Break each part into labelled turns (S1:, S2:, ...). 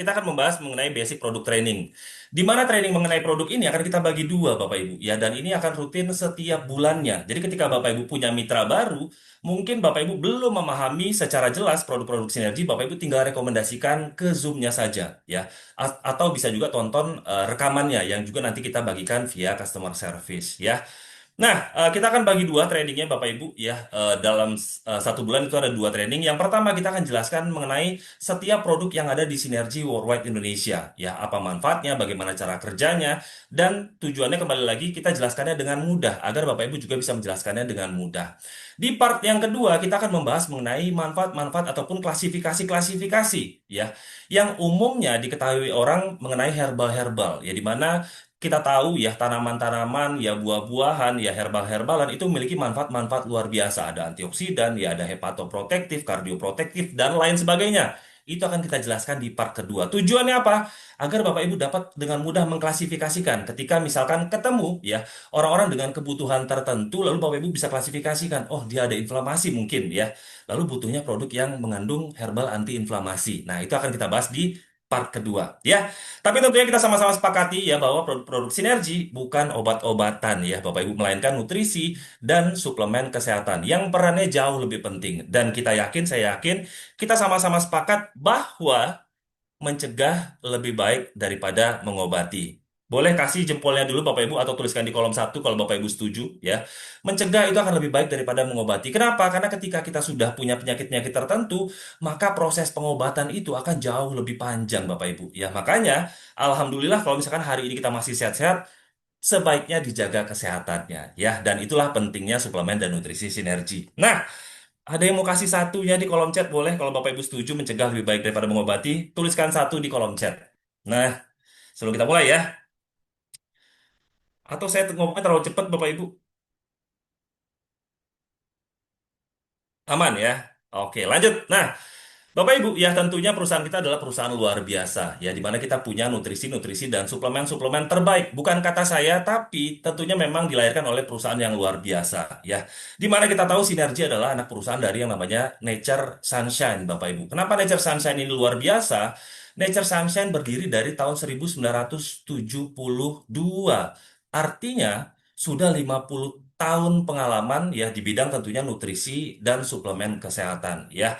S1: kita akan membahas mengenai basic produk training. Di mana training mengenai produk ini akan kita bagi dua, Bapak Ibu. Ya, dan ini akan rutin setiap bulannya. Jadi ketika Bapak Ibu punya mitra baru, mungkin Bapak Ibu belum memahami secara jelas produk-produk sinergi, Bapak Ibu tinggal rekomendasikan ke Zoom-nya saja, ya. Atau bisa juga tonton rekamannya yang juga nanti kita bagikan via customer service, ya. Nah, kita akan bagi dua trainingnya Bapak Ibu ya. Dalam satu bulan itu ada dua training. Yang pertama kita akan jelaskan mengenai setiap produk yang ada di Sinergi Worldwide Indonesia. Ya, apa manfaatnya, bagaimana cara kerjanya, dan tujuannya kembali lagi kita jelaskannya dengan mudah agar Bapak Ibu juga bisa menjelaskannya dengan mudah. Di part yang kedua kita akan membahas mengenai manfaat-manfaat ataupun klasifikasi-klasifikasi ya yang umumnya diketahui orang mengenai herbal-herbal ya, di mana kita tahu ya tanaman-tanaman, ya buah-buahan, ya herbal-herbalan itu memiliki manfaat-manfaat luar biasa. Ada antioksidan, ya ada hepatoprotektif, kardioprotektif, dan lain sebagainya. Itu akan kita jelaskan di part kedua. Tujuannya apa? Agar Bapak Ibu dapat dengan mudah mengklasifikasikan. Ketika misalkan ketemu ya orang-orang dengan kebutuhan tertentu, lalu Bapak Ibu bisa klasifikasikan. Oh, dia ada inflamasi mungkin ya. Lalu butuhnya produk yang mengandung herbal anti-inflamasi. Nah, itu akan kita bahas di part kedua ya. Tapi tentunya kita sama-sama sepakati ya bahwa produk-produk sinergi bukan obat-obatan ya Bapak Ibu, melainkan nutrisi dan suplemen kesehatan yang perannya jauh lebih penting. Dan kita yakin, saya yakin, kita sama-sama sepakat bahwa mencegah lebih baik daripada mengobati. Boleh kasih jempolnya dulu Bapak Ibu atau tuliskan di kolom satu kalau Bapak Ibu setuju ya. Mencegah itu akan lebih baik daripada mengobati. Kenapa? Karena ketika kita sudah punya penyakit-penyakit tertentu, maka proses pengobatan itu akan jauh lebih panjang Bapak Ibu. Ya, makanya alhamdulillah kalau misalkan hari ini kita masih sehat-sehat, sebaiknya dijaga kesehatannya ya. Dan itulah pentingnya suplemen dan nutrisi sinergi. Nah, ada yang mau kasih satunya di kolom chat, boleh. Kalau Bapak Ibu setuju mencegah lebih baik daripada mengobati, tuliskan satu di kolom chat. Nah, sebelum kita mulai ya. Atau saya ngomongnya terlalu cepat Bapak Ibu? Aman ya? Oke, lanjut. Nah, Bapak Ibu, ya tentunya perusahaan kita adalah perusahaan luar biasa, ya di mana kita punya nutrisi-nutrisi dan suplemen-suplemen terbaik. Bukan kata saya, tapi tentunya memang dilahirkan oleh perusahaan yang luar biasa, ya. Di mana kita tahu Sinergi adalah anak perusahaan dari yang namanya Nature Sunshine, Bapak Ibu. Kenapa Nature Sunshine ini luar biasa? Nature Sunshine berdiri dari tahun 1972. Artinya sudah 50 tahun pengalaman ya di bidang tentunya nutrisi dan suplemen kesehatan, ya.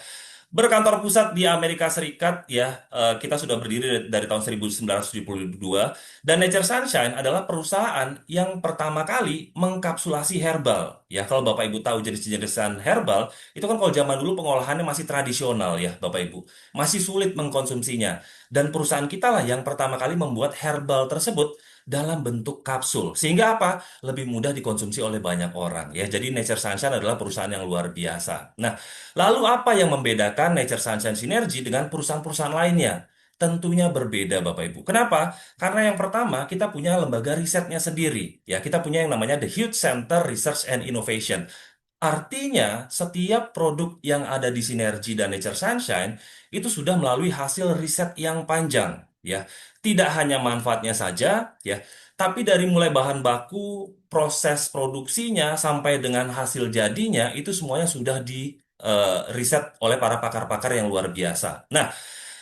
S1: Berkantor pusat di Amerika Serikat ya, kita sudah berdiri dari tahun 1972 dan Nature Sunshine adalah perusahaan yang pertama kali mengkapsulasi herbal. Ya, kalau Bapak Ibu tahu jenis-jenisan herbal, itu kan kalau zaman dulu pengolahannya masih tradisional ya, Bapak Ibu. Masih sulit mengkonsumsinya. Dan perusahaan kita lah yang pertama kali membuat herbal tersebut dalam bentuk kapsul. Sehingga apa? Lebih mudah dikonsumsi oleh banyak orang ya. Jadi Nature Sunshine adalah perusahaan yang luar biasa. Nah, lalu apa yang membedakan Nature Sunshine Sinergi dengan perusahaan-perusahaan lainnya? Tentunya berbeda Bapak Ibu. Kenapa? Karena yang pertama kita punya lembaga risetnya sendiri. Ya, kita punya yang namanya The Hughes Center Research and Innovation. Artinya, setiap produk yang ada di Sinergi dan Nature Sunshine itu sudah melalui hasil riset yang panjang, ya. Tidak hanya manfaatnya saja, ya, tapi dari mulai bahan baku, proses produksinya sampai dengan hasil jadinya itu semuanya sudah di riset oleh para pakar-pakar yang luar biasa. Nah,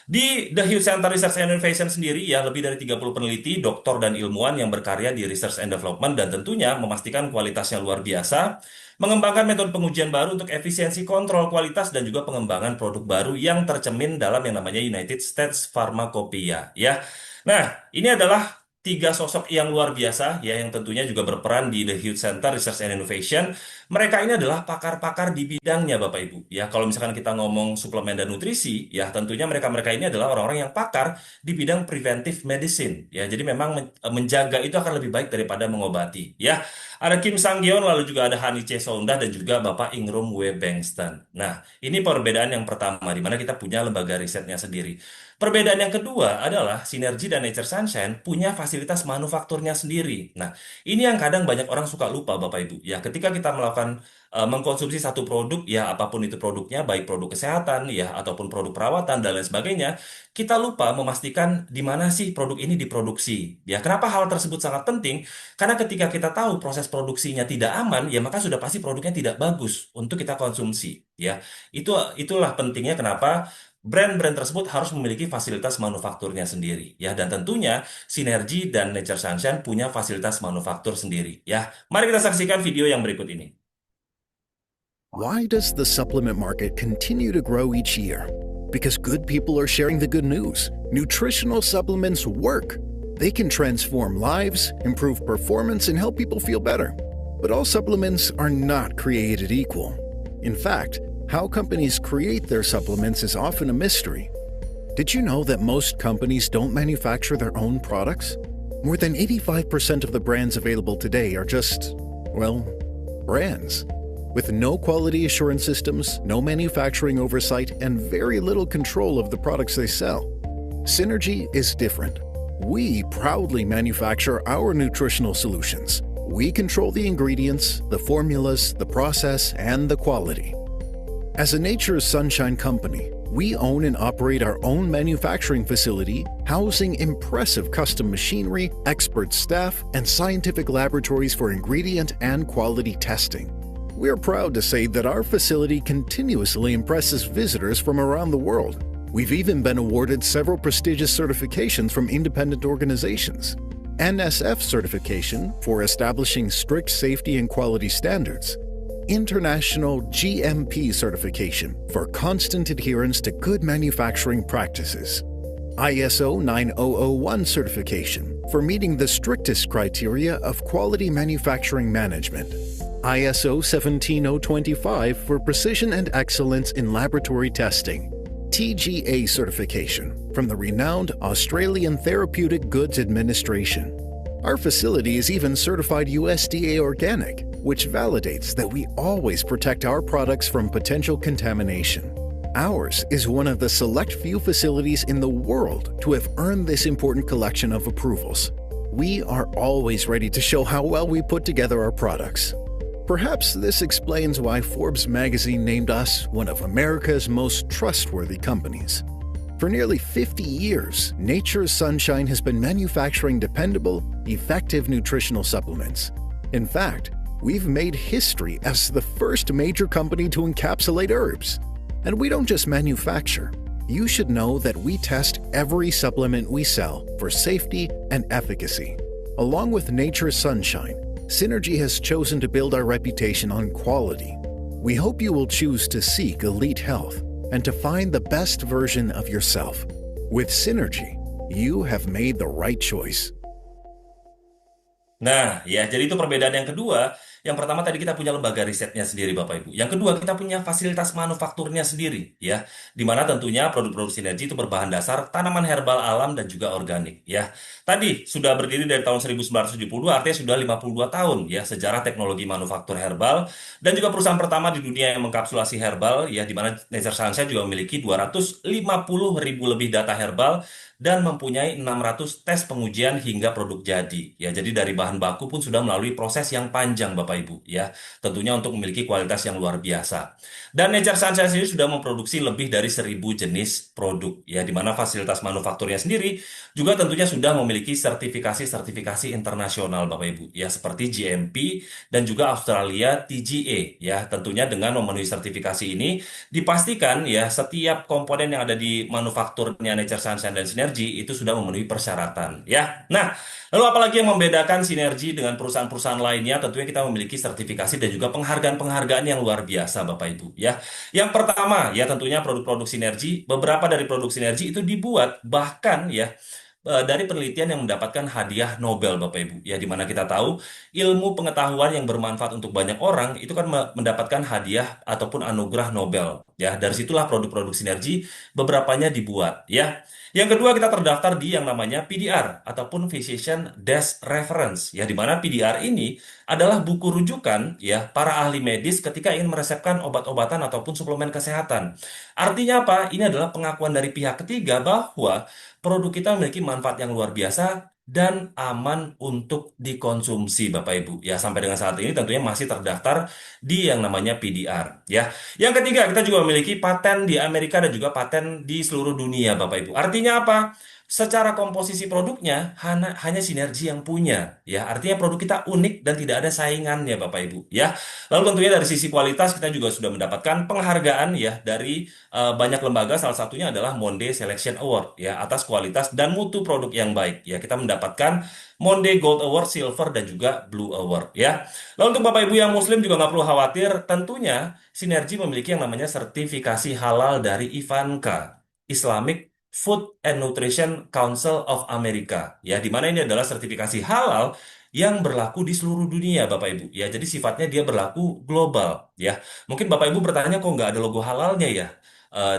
S1: di The Hughes Center Research and Innovation sendiri ya lebih dari 30 peneliti, doktor dan ilmuwan yang berkarya di research and development dan tentunya memastikan kualitasnya luar biasa, mengembangkan metode pengujian baru untuk efisiensi kontrol kualitas dan juga pengembangan produk baru yang tercemin dalam yang namanya United States Pharmacopeia ya. Nah, ini adalah tiga sosok yang luar biasa ya yang tentunya juga berperan di The Hughes Center Research and Innovation. Mereka ini adalah pakar-pakar di bidangnya, Bapak Ibu. Ya, kalau misalkan kita ngomong suplemen dan nutrisi, ya tentunya mereka-mereka ini adalah orang-orang yang pakar di bidang preventive medicine. Ya, jadi memang menjaga itu akan lebih baik daripada mengobati. Ya, ada Kim Sang-gyeon, lalu juga ada Hani C. Sondah dan juga Bapak Ingrum W. Bengston. Nah, ini perbedaan yang pertama, di mana kita punya lembaga risetnya sendiri. Perbedaan yang kedua adalah Sinergi dan Nature Sunshine punya fasilitas manufakturnya sendiri. Nah, ini yang kadang banyak orang suka lupa, Bapak Ibu. Ya, ketika kita melakukan mengkonsumsi satu produk, ya apapun itu produknya, baik produk kesehatan, ya ataupun produk perawatan dan lain sebagainya, kita lupa memastikan di mana sih produk ini diproduksi. Ya, kenapa hal tersebut sangat penting? Karena ketika kita tahu proses produksinya tidak aman, ya maka sudah pasti produknya tidak bagus untuk kita konsumsi. Ya, itulah pentingnya kenapa brand-brand tersebut harus memiliki fasilitas manufakturnya sendiri ya, dan tentunya Sinergi dan Nature Sunshine punya fasilitas manufaktur sendiri ya. Mari kita saksikan video yang berikut ini.
S2: Why does the supplement market continue to grow each year? Because good people are sharing the good news. Nutritional supplements work. They can transform lives, improve performance, and help people feel better. But all supplements are not created equal. In fact, how companies create their supplements is often a mystery. Did you know that most companies don't manufacture their own products? More than 85% of the brands available today are just, well, brands. With no quality assurance systems, no manufacturing oversight, and very little control of the products they sell. Synergy is different. We proudly manufacture our nutritional solutions. We control the ingredients, the formulas, the process, and the quality. As a Nature's Sunshine company, we own and operate our own manufacturing facility, housing impressive custom machinery, expert staff, and scientific laboratories for ingredient and quality testing. We're proud to say that our facility continuously impresses visitors from around the world. We've even been awarded several prestigious certifications from independent organizations. NSF certification for establishing strict safety and quality standards. International GMP certification for constant adherence to good manufacturing practices. ISO 9001 certification for meeting the strictest criteria of quality manufacturing management. ISO 17025 for precision and excellence in laboratory testing. TGA certification from the renowned Australian Therapeutic Goods Administration. Our facility is even certified USDA organic, which validates that we always protect our products from potential contamination. Ours is one of the select few facilities in the world to have earned this important collection of approvals. We are always ready to show how well we put together our products. Perhaps this explains why Forbes magazine named us one of America's most trustworthy companies. For nearly 50 years, Nature's Sunshine has been manufacturing dependable, effective nutritional supplements. In fact, we've made history as the first major company to encapsulate herbs. And we don't just manufacture. You should know that we test every supplement we sell for safety and efficacy. Along with Nature's Sunshine, Synergy has chosen to build our reputation on quality. We hope you will choose to seek elite health and to find the best version of yourself. With Synergy, you have made the right choice.
S1: Nah, ya, jadi itu perbedaan yang kedua. Yang pertama tadi kita punya lembaga risetnya sendiri, Bapak Ibu. Yang kedua, kita punya fasilitas manufakturnya sendiri, ya. Di mana tentunya produk-produk Sinergi itu berbahan dasar tanaman herbal alam dan juga organik, ya. Tadi sudah berdiri dari tahun 1972, artinya sudah 52 tahun, ya, sejarah teknologi manufaktur herbal dan juga perusahaan pertama di dunia yang mengkapsulasi herbal, ya, di mana Nature Sunshine juga memiliki 250.000 lebih data herbal dan mempunyai 600 tes pengujian hingga produk jadi. Ya, jadi dari bahan baku pun sudah melalui proses yang panjang, Bapak Ibu, ya. Tentunya untuk memiliki kualitas yang luar biasa. Dan Nature Sunshine sendiri sudah memproduksi lebih dari 1.000 jenis produk, ya, di mana fasilitas manufakturnya sendiri juga tentunya sudah memiliki sertifikasi-sertifikasi internasional, Bapak Ibu, ya, seperti GMP dan juga Australia TGA, ya. Tentunya dengan memenuhi sertifikasi ini dipastikan ya setiap komponen yang ada di manufakturnya Nature Sunshine dan Sinergi itu sudah memenuhi persyaratan, ya. Nah, lalu apalagi yang membedakan Sinergi dengan perusahaan-perusahaan lainnya? Tentunya kita memiliki sertifikasi dan juga penghargaan-penghargaan yang luar biasa, Bapak Ibu, ya. Yang pertama, ya, tentunya produk-produk Sinergi, beberapa dari produk Sinergi itu dibuat bahkan ya dari penelitian yang mendapatkan hadiah Nobel, Bapak Ibu, ya, di mana kita tahu ilmu pengetahuan yang bermanfaat untuk banyak orang itu kan mendapatkan hadiah ataupun anugerah Nobel, ya. Dari situlah produk-produk Sinergi beberapanya dibuat, ya. Yang kedua, kita terdaftar di yang namanya PDR ataupun Physician Desk Reference, ya, di mana PDR ini adalah buku rujukan, ya, para ahli medis ketika ingin meresepkan obat-obatan ataupun suplemen kesehatan. Artinya apa? Ini adalah pengakuan dari pihak ketiga bahwa produk kita memiliki manfaat yang luar biasa dan aman untuk dikonsumsi, Bapak Ibu. Ya, sampai dengan saat ini tentunya masih terdaftar di yang namanya PDR, ya. Yang ketiga, kita juga memiliki paten di Amerika dan juga paten di seluruh dunia, Bapak Ibu. Artinya apa? secara komposisi produknya hanya sinergi yang punya, ya. Artinya produk kita unik dan tidak ada saingannya, Bapak Ibu, ya. Lalu tentunya dari sisi kualitas kita juga sudah mendapatkan penghargaan ya dari banyak lembaga, salah satunya adalah Monde Selection Award ya atas kualitas dan mutu produk yang baik. Ya, kita mendapatkan Monde Gold Award, Silver dan juga Blue Award ya. Lalu untuk Bapak Ibu yang Muslim juga nggak perlu khawatir, tentunya Sinergi memiliki yang namanya sertifikasi halal dari Ivanka, Islamic Food and Nutrition Council of America. Ya, di mana ini adalah sertifikasi halal yang berlaku di seluruh dunia, Bapak Ibu. Ya, jadi sifatnya dia berlaku global. Ya, mungkin Bapak Ibu bertanya kok nggak ada logo halalnya ya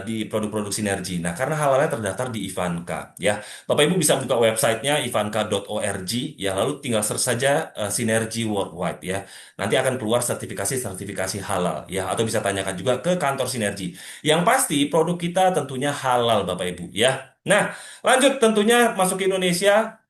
S1: di produk-produk Sinergi. Nah, karena halalnya terdaftar di Ivanka. Ya, Bapak Ibu bisa buka websitenya ivanka.org. Ya, lalu tinggal search saja Sinergi Worldwide. Ya, nanti akan keluar sertifikasi-sertifikasi halal. Ya, atau bisa tanyakan juga ke kantor Sinergi. Yang pasti produk kita tentunya halal, Bapak Ibu. Ya. Nah, lanjut tentunya masuk ke Indonesia.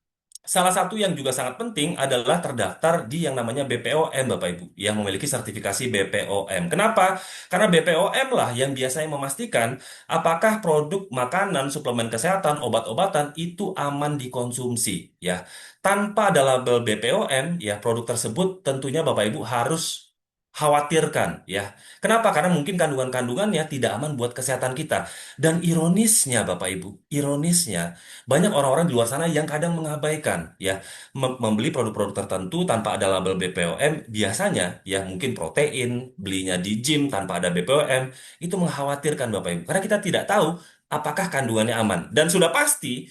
S1: Salah satu yang juga sangat penting adalah terdaftar di yang namanya BPOM, Bapak Ibu, yang memiliki sertifikasi BPOM. Kenapa? Karena BPOM lah yang biasanya memastikan apakah produk makanan, suplemen kesehatan, obat-obatan itu aman dikonsumsi, ya. Tanpa ada label BPOM, ya produk tersebut tentunya Bapak Ibu harus khawatirkan, ya. Kenapa? Karena mungkin kandungan-kandungannya tidak aman buat kesehatan kita. Dan ironisnya, Bapak Ibu, ironisnya banyak orang-orang di luar sana yang kadang mengabaikan ya membeli produk-produk tertentu tanpa ada label BPOM, biasanya ya mungkin protein belinya di gym tanpa ada BPOM, itu mengkhawatirkan Bapak Ibu karena kita tidak tahu apakah kandungannya aman, dan sudah pasti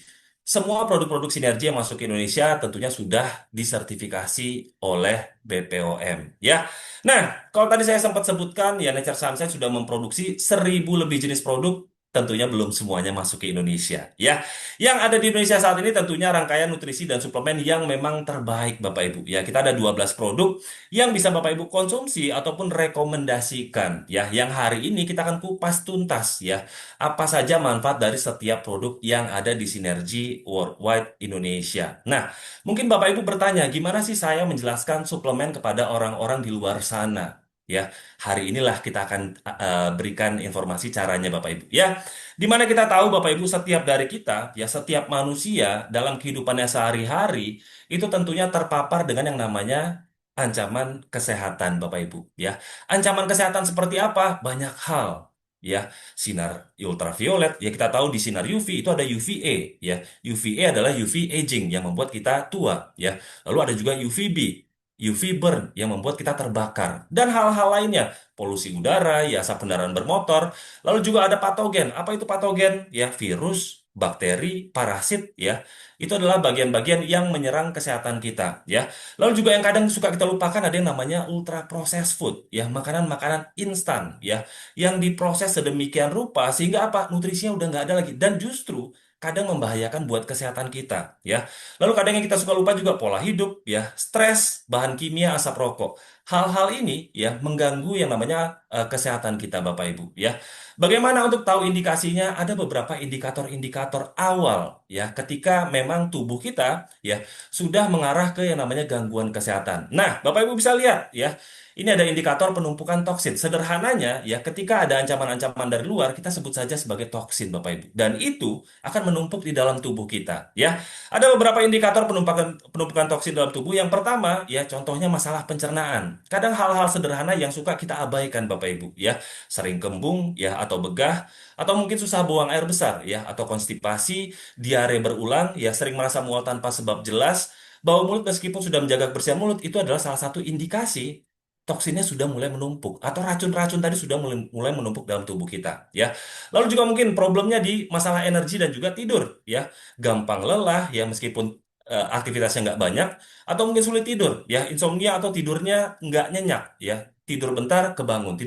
S1: semua produk-produk Sinergi yang masuk ke Indonesia tentunya sudah disertifikasi oleh BPOM ya. Nah, kalau tadi saya sempat sebutkan ya Nature Sunshine sudah memproduksi 1.000 lebih jenis produk, tentunya belum semuanya masuk ke Indonesia ya. Yang ada di Indonesia saat ini tentunya rangkaian nutrisi dan suplemen yang memang terbaik, Bapak Ibu. Ya, kita ada 12 produk yang bisa Bapak Ibu konsumsi ataupun rekomendasikan. Ya, yang hari ini kita akan kupas tuntas ya. Apa saja manfaat dari setiap produk yang ada di Sinergi Worldwide Indonesia. Nah, mungkin Bapak Ibu bertanya, gimana sih saya menjelaskan suplemen kepada orang-orang di luar sana? Ya, hari inilah kita akan berikan informasi caranya Bapak Ibu. Ya, di mana kita tahu Bapak Ibu setiap dari kita, ya setiap manusia dalam kehidupannya sehari-hari itu tentunya terpapar dengan yang namanya ancaman kesehatan Bapak Ibu. Ya, ancaman kesehatan seperti apa? Banyak hal. Ya, sinar ultraviolet. Ya kita tahu di sinar UV itu ada UVA. Ya, UVA adalah UV aging yang membuat kita tua. Ya, lalu ada juga UVB. UV burn yang membuat kita terbakar dan hal-hal lainnya, polusi udara, ya asap kendaraan bermotor. Lalu juga ada patogen. Apa itu patogen? Ya, virus, bakteri, parasit, ya. Itu adalah bagian-bagian yang menyerang kesehatan kita, ya. Lalu juga yang kadang suka kita lupakan ada yang namanya ultra processed food, ya, makanan-makanan instan, ya, yang diproses sedemikian rupa sehingga apa? Nutrisinya udah nggak ada lagi dan justru kadang membahayakan buat kesehatan kita, ya. Lalu kadang yang kita suka lupa juga pola hidup, ya, stres, bahan kimia, asap rokok. Hal-hal ini ya mengganggu yang namanya kesehatan kita Bapak Ibu ya. Bagaimana untuk tahu indikasinya? Ada beberapa indikator-indikator awal ya ketika memang tubuh kita ya sudah mengarah ke yang namanya gangguan kesehatan. Nah, Bapak Ibu bisa lihat ya. Ini ada indikator penumpukan toksin. Sederhananya ya ketika ada ancaman-ancaman dari luar kita sebut saja sebagai toksin Bapak Ibu. Dan itu akan menumpuk di dalam tubuh kita ya. Ada beberapa indikator penumpukan penumpukan toksin dalam tubuh. Yang pertama, ya contohnya masalah pencernaan. Kadang hal-hal sederhana yang suka kita abaikan, Bapak Ibu, ya. Sering kembung, ya, atau begah, atau mungkin susah buang air besar, ya, atau konstipasi, diare berulang, ya, sering merasa mual tanpa sebab jelas. Bau mulut meskipun sudah menjaga kebersihan mulut, itu adalah salah satu indikasi toksinnya sudah mulai menumpuk atau racun-racun tadi sudah mulai menumpuk dalam tubuh kita ya. Lalu juga mungkin problemnya di masalah energi dan juga tidur ya, gampang lelah ya meskipun aktivitasnya nggak banyak, atau mungkin sulit tidur ya, insomnia atau tidurnya nggak nyenyak ya, tidur bentar kebangun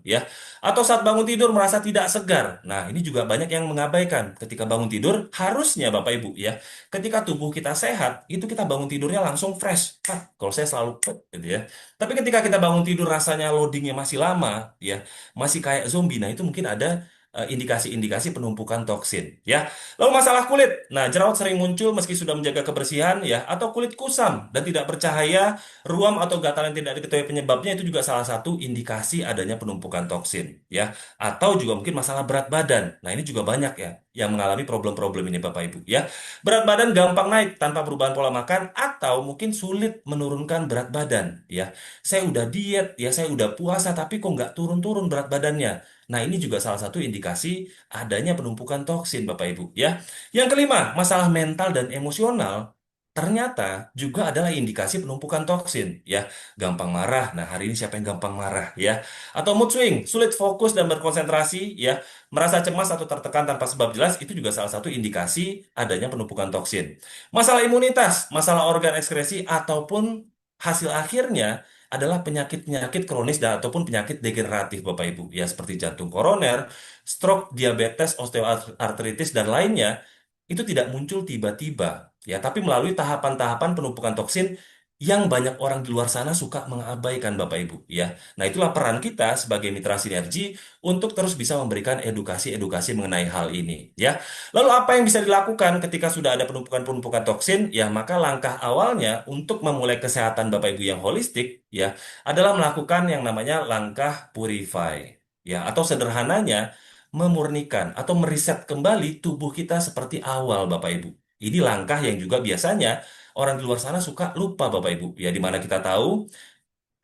S1: ya, atau saat bangun tidur merasa tidak segar. Nah, ini juga banyak yang mengabaikan ketika bangun tidur. Harusnya Bapak Ibu ya, ketika tubuh kita sehat itu kita bangun tidurnya langsung fresh. Kalau saya selalu gitu ya, tapi ketika kita bangun tidur rasanya loadingnya masih lama ya, masih kayak zombie. Nah, itu mungkin ada indikasi-indikasi penumpukan toksin ya. Lalu masalah kulit. Nah, jerawat sering muncul meski sudah menjaga kebersihan ya, atau kulit kusam dan tidak bercahaya, ruam atau gatal yang tidak diketahui penyebabnya itu juga salah satu indikasi adanya penumpukan toksin ya. Atau juga mungkin masalah berat badan. Nah, ini juga banyak ya yang mengalami problem-problem ini Bapak Ibu ya. Berat badan gampang naik tanpa perubahan pola makan atau mungkin sulit menurunkan berat badan ya. Saya udah diet ya, saya udah puasa tapi kok nggak turun-turun berat badannya. Nah, ini juga salah satu indikasi adanya penumpukan toksin, Bapak Ibu, ya. Yang kelima, masalah mental dan emosional ternyata juga adalah indikasi penumpukan toksin, ya. Gampang marah. Nah, hari ini siapa yang gampang marah, ya? Atau mood swing, sulit fokus dan berkonsentrasi, ya. Merasa cemas atau tertekan tanpa sebab jelas, itu juga salah satu indikasi adanya penumpukan toksin. Masalah imunitas, masalah organ ekskresi, ataupun hasil akhirnya adalah penyakit-penyakit kronis dan ataupun penyakit degeneratif Bapak Ibu ya, seperti jantung koroner, stroke, diabetes, osteoartritis dan lainnya itu tidak muncul tiba-tiba ya, tapi melalui tahapan-tahapan penumpukan toksin yang banyak orang di luar sana suka mengabaikan Bapak Ibu ya. Nah, itulah peran kita sebagai mitra sinergi untuk terus bisa memberikan edukasi-edukasi mengenai hal ini ya. Lalu apa yang bisa dilakukan ketika sudah ada penumpukan-penumpukan toksin? Ya, maka langkah awalnya untuk memulai kesehatan Bapak Ibu yang holistik ya adalah melakukan yang namanya langkah purify. Ya, atau sederhananya memurnikan atau meriset kembali tubuh kita seperti awal Bapak Ibu. Ini langkah yang juga biasanya orang di luar sana suka lupa Bapak Ibu. Ya, di mana kita tahu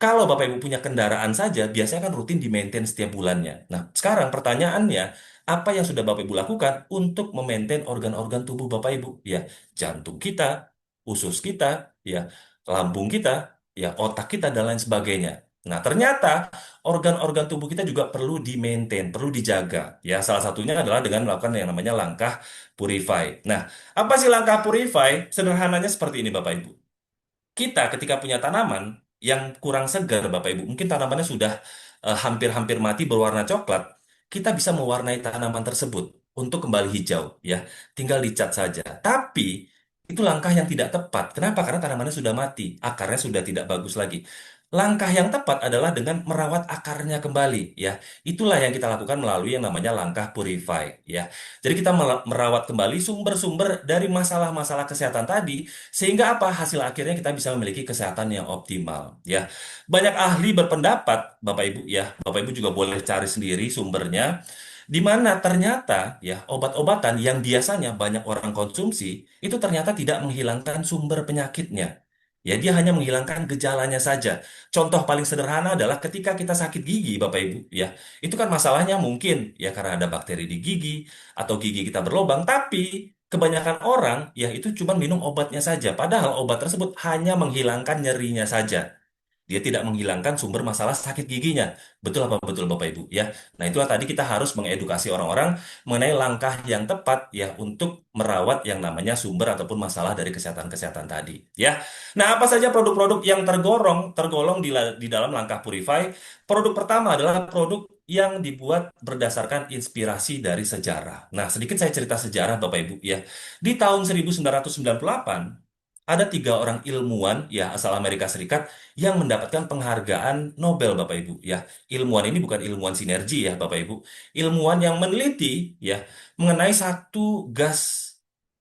S1: kalau Bapak Ibu punya kendaraan saja, biasanya kan rutin di-maintain setiap bulannya. Nah, sekarang pertanyaannya, apa yang sudah Bapak Ibu lakukan untuk memaintain organ-organ tubuh Bapak Ibu? Ya, jantung kita, usus kita, ya, lambung kita, ya, otak kita, dan lain sebagainya. Nah, ternyata organ-organ tubuh kita juga perlu di-maintain, perlu dijaga. Ya, salah satunya adalah dengan melakukan yang namanya langkah purify. Nah, apa sih langkah purify? Sederhananya seperti ini, Bapak Ibu. Kita ketika punya tanaman yang kurang segar, Bapak Ibu, mungkin tanamannya sudah hampir-hampir mati berwarna coklat, kita bisa mewarnai tanaman tersebut untuk kembali hijau, ya. Tinggal dicat saja. Tapi itu langkah yang tidak tepat. Kenapa? Karena tanamannya sudah mati, akarnya sudah tidak bagus lagi. Langkah yang tepat adalah dengan merawat akarnya kembali, ya. Itulah yang kita lakukan melalui yang namanya langkah purify, ya. Jadi kita merawat kembali sumber-sumber dari masalah-masalah kesehatan tadi sehingga apa? Hasil akhirnya kita bisa memiliki kesehatan yang optimal, ya. Banyak ahli berpendapat, Bapak Ibu ya, Bapak Ibu juga boleh cari sendiri sumbernya, di mana ternyata ya obat-obatan yang biasanya banyak orang konsumsi itu ternyata tidak menghilangkan sumber penyakitnya. Ya, dia hanya menghilangkan gejalanya saja. Contoh paling sederhana adalah ketika kita sakit gigi, Bapak Ibu, ya. Itu kan masalahnya mungkin ya karena ada bakteri di gigi atau gigi kita berlubang, tapi kebanyakan orang ya itu cuma minum obatnya saja, padahal obat tersebut hanya menghilangkan nyerinya saja. Dia tidak menghilangkan sumber masalah sakit giginya. Betul apa betul Bapak Ibu ya? Nah, itulah tadi kita harus mengedukasi orang-orang mengenai langkah yang tepat ya untuk merawat yang namanya sumber ataupun masalah dari kesehatan-kesehatan tadi ya. Nah, apa saja produk-produk yang tergolong di dalam langkah Purify? Produk pertama adalah produk yang dibuat berdasarkan inspirasi dari sejarah. Nah, sedikit saya cerita sejarah Bapak Ibu ya. Di tahun 1998 ada tiga orang ilmuwan ya asal Amerika Serikat yang mendapatkan penghargaan Nobel Bapak Ibu ya. Ilmuwan ini bukan ilmuwan sinergi ya Bapak Ibu. Ilmuwan yang meneliti ya mengenai satu gas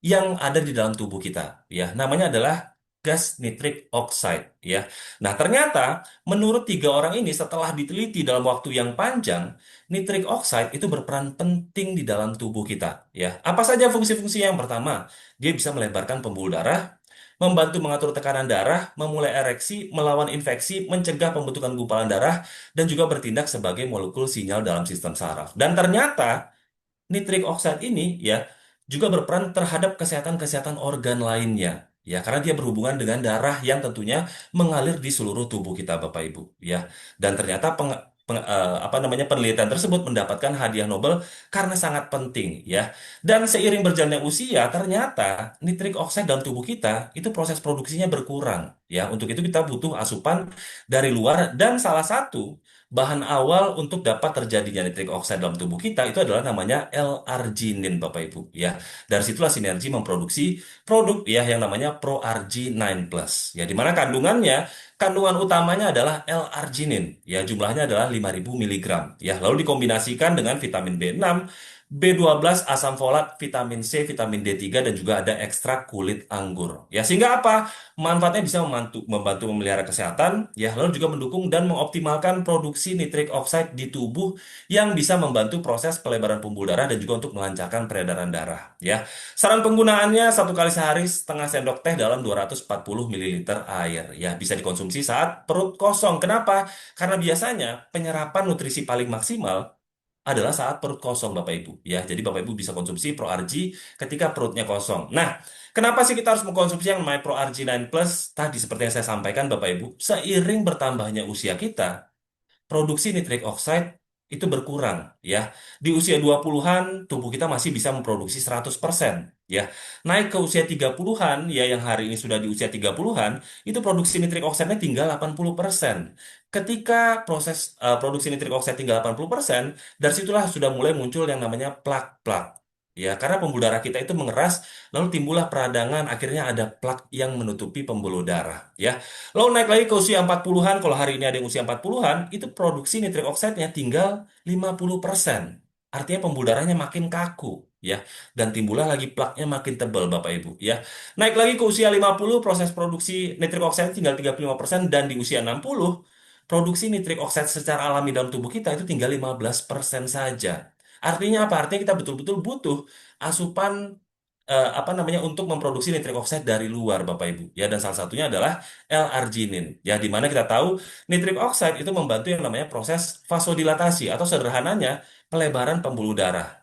S1: yang ada di dalam tubuh kita ya. Namanya adalah gas nitric oxide ya. Nah, ternyata menurut tiga orang ini setelah diteliti dalam waktu yang panjang, nitric oxide itu berperan penting di dalam tubuh kita ya. Apa saja fungsi-fungsi yang pertama? Dia bisa melebarkan pembuluh darah, membantu mengatur tekanan darah, memulai ereksi, melawan infeksi, mencegah pembentukan gumpalan darah, dan juga bertindak sebagai molekul sinyal dalam sistem saraf. Dan ternyata nitric oxide ini ya juga berperan terhadap kesehatan-kesehatan organ lainnya. Ya, karena dia berhubungan dengan darah yang tentunya mengalir di seluruh tubuh kita, Bapak Ibu. Ya, dan ternyata apa namanya penelitian tersebut mendapatkan hadiah Nobel karena sangat penting, ya. Dan seiring berjalannya usia, ternyata nitrik oxide dalam tubuh kita itu proses produksinya berkurang. Ya, untuk itu kita butuh asupan dari luar dan salah satu bahan awal untuk dapat terjadinya nitric oxide dalam tubuh kita itu adalah namanya L-arginin, Bapak Ibu. Ya, dari situlah sinergi memproduksi produk ya yang namanya ProArgi-9 Plus. Ya, di mana kandungan utamanya adalah L-arginin. Ya, jumlahnya adalah 5.000 miligram. Ya, lalu dikombinasikan dengan vitamin B6, B12, asam folat, vitamin C, vitamin D3, dan juga ada ekstrak kulit anggur. Ya, sehingga apa? Manfaatnya bisa membantu memelihara kesehatan, ya, lalu juga mendukung dan mengoptimalkan produksi nitrik oxide di tubuh yang bisa membantu proses pelebaran pembuluh darah dan juga untuk melancarkan peredaran darah. Ya, saran penggunaannya satu kali sehari setengah sendok teh dalam 240 ml air. Ya, bisa dikonsumsi saat perut kosong. Kenapa? Karena biasanya penyerapan nutrisi paling maksimal adalah saat perut kosong Bapak Ibu ya. Jadi Bapak Ibu bisa konsumsi ProRG ketika perutnya kosong. Nah, kenapa sih kita harus mengkonsumsi yang My ProRG 9 Plus? Tadi seperti yang saya sampaikan Bapak Ibu, seiring bertambahnya usia kita, produksi nitrik oxide itu berkurang ya. Di usia 20-an tubuh kita masih bisa memproduksi 100% ya. Naik ke usia 30-an ya yang hari ini sudah di usia 30-an itu produksi nitrik oxide-nya tinggal 80%. Ketika produksi nitrik oxide tinggal 80%, dari situlah sudah mulai muncul yang namanya plak-plak. Ya, karena pembuluh darah kita itu mengeras, lalu timbullah peradangan, akhirnya ada plak yang menutupi pembuluh darah. Ya, lalu naik lagi ke usia 40-an, kalau hari ini ada yang usia 40-an, itu produksi nitrik oxide-nya tinggal 50%. Artinya pembuluh darahnya makin kaku, ya. Dan timbullah lagi plaknya makin tebal, Bapak Ibu, ya. Naik lagi ke usia 50, proses produksi nitrik oxide tinggal 35%, dan di usia 60, produksi nitrik oxide secara alami dalam tubuh kita itu tinggal 15% saja. Artinya apa? Artinya kita betul-betul butuh asupan apa namanya untuk memproduksi nitrik oxide dari luar Bapak Ibu ya dan salah satunya adalah L-arginin ya di mana kita tahu nitrik oxide itu membantu yang namanya proses vasodilatasi atau sederhananya pelebaran pembuluh darah.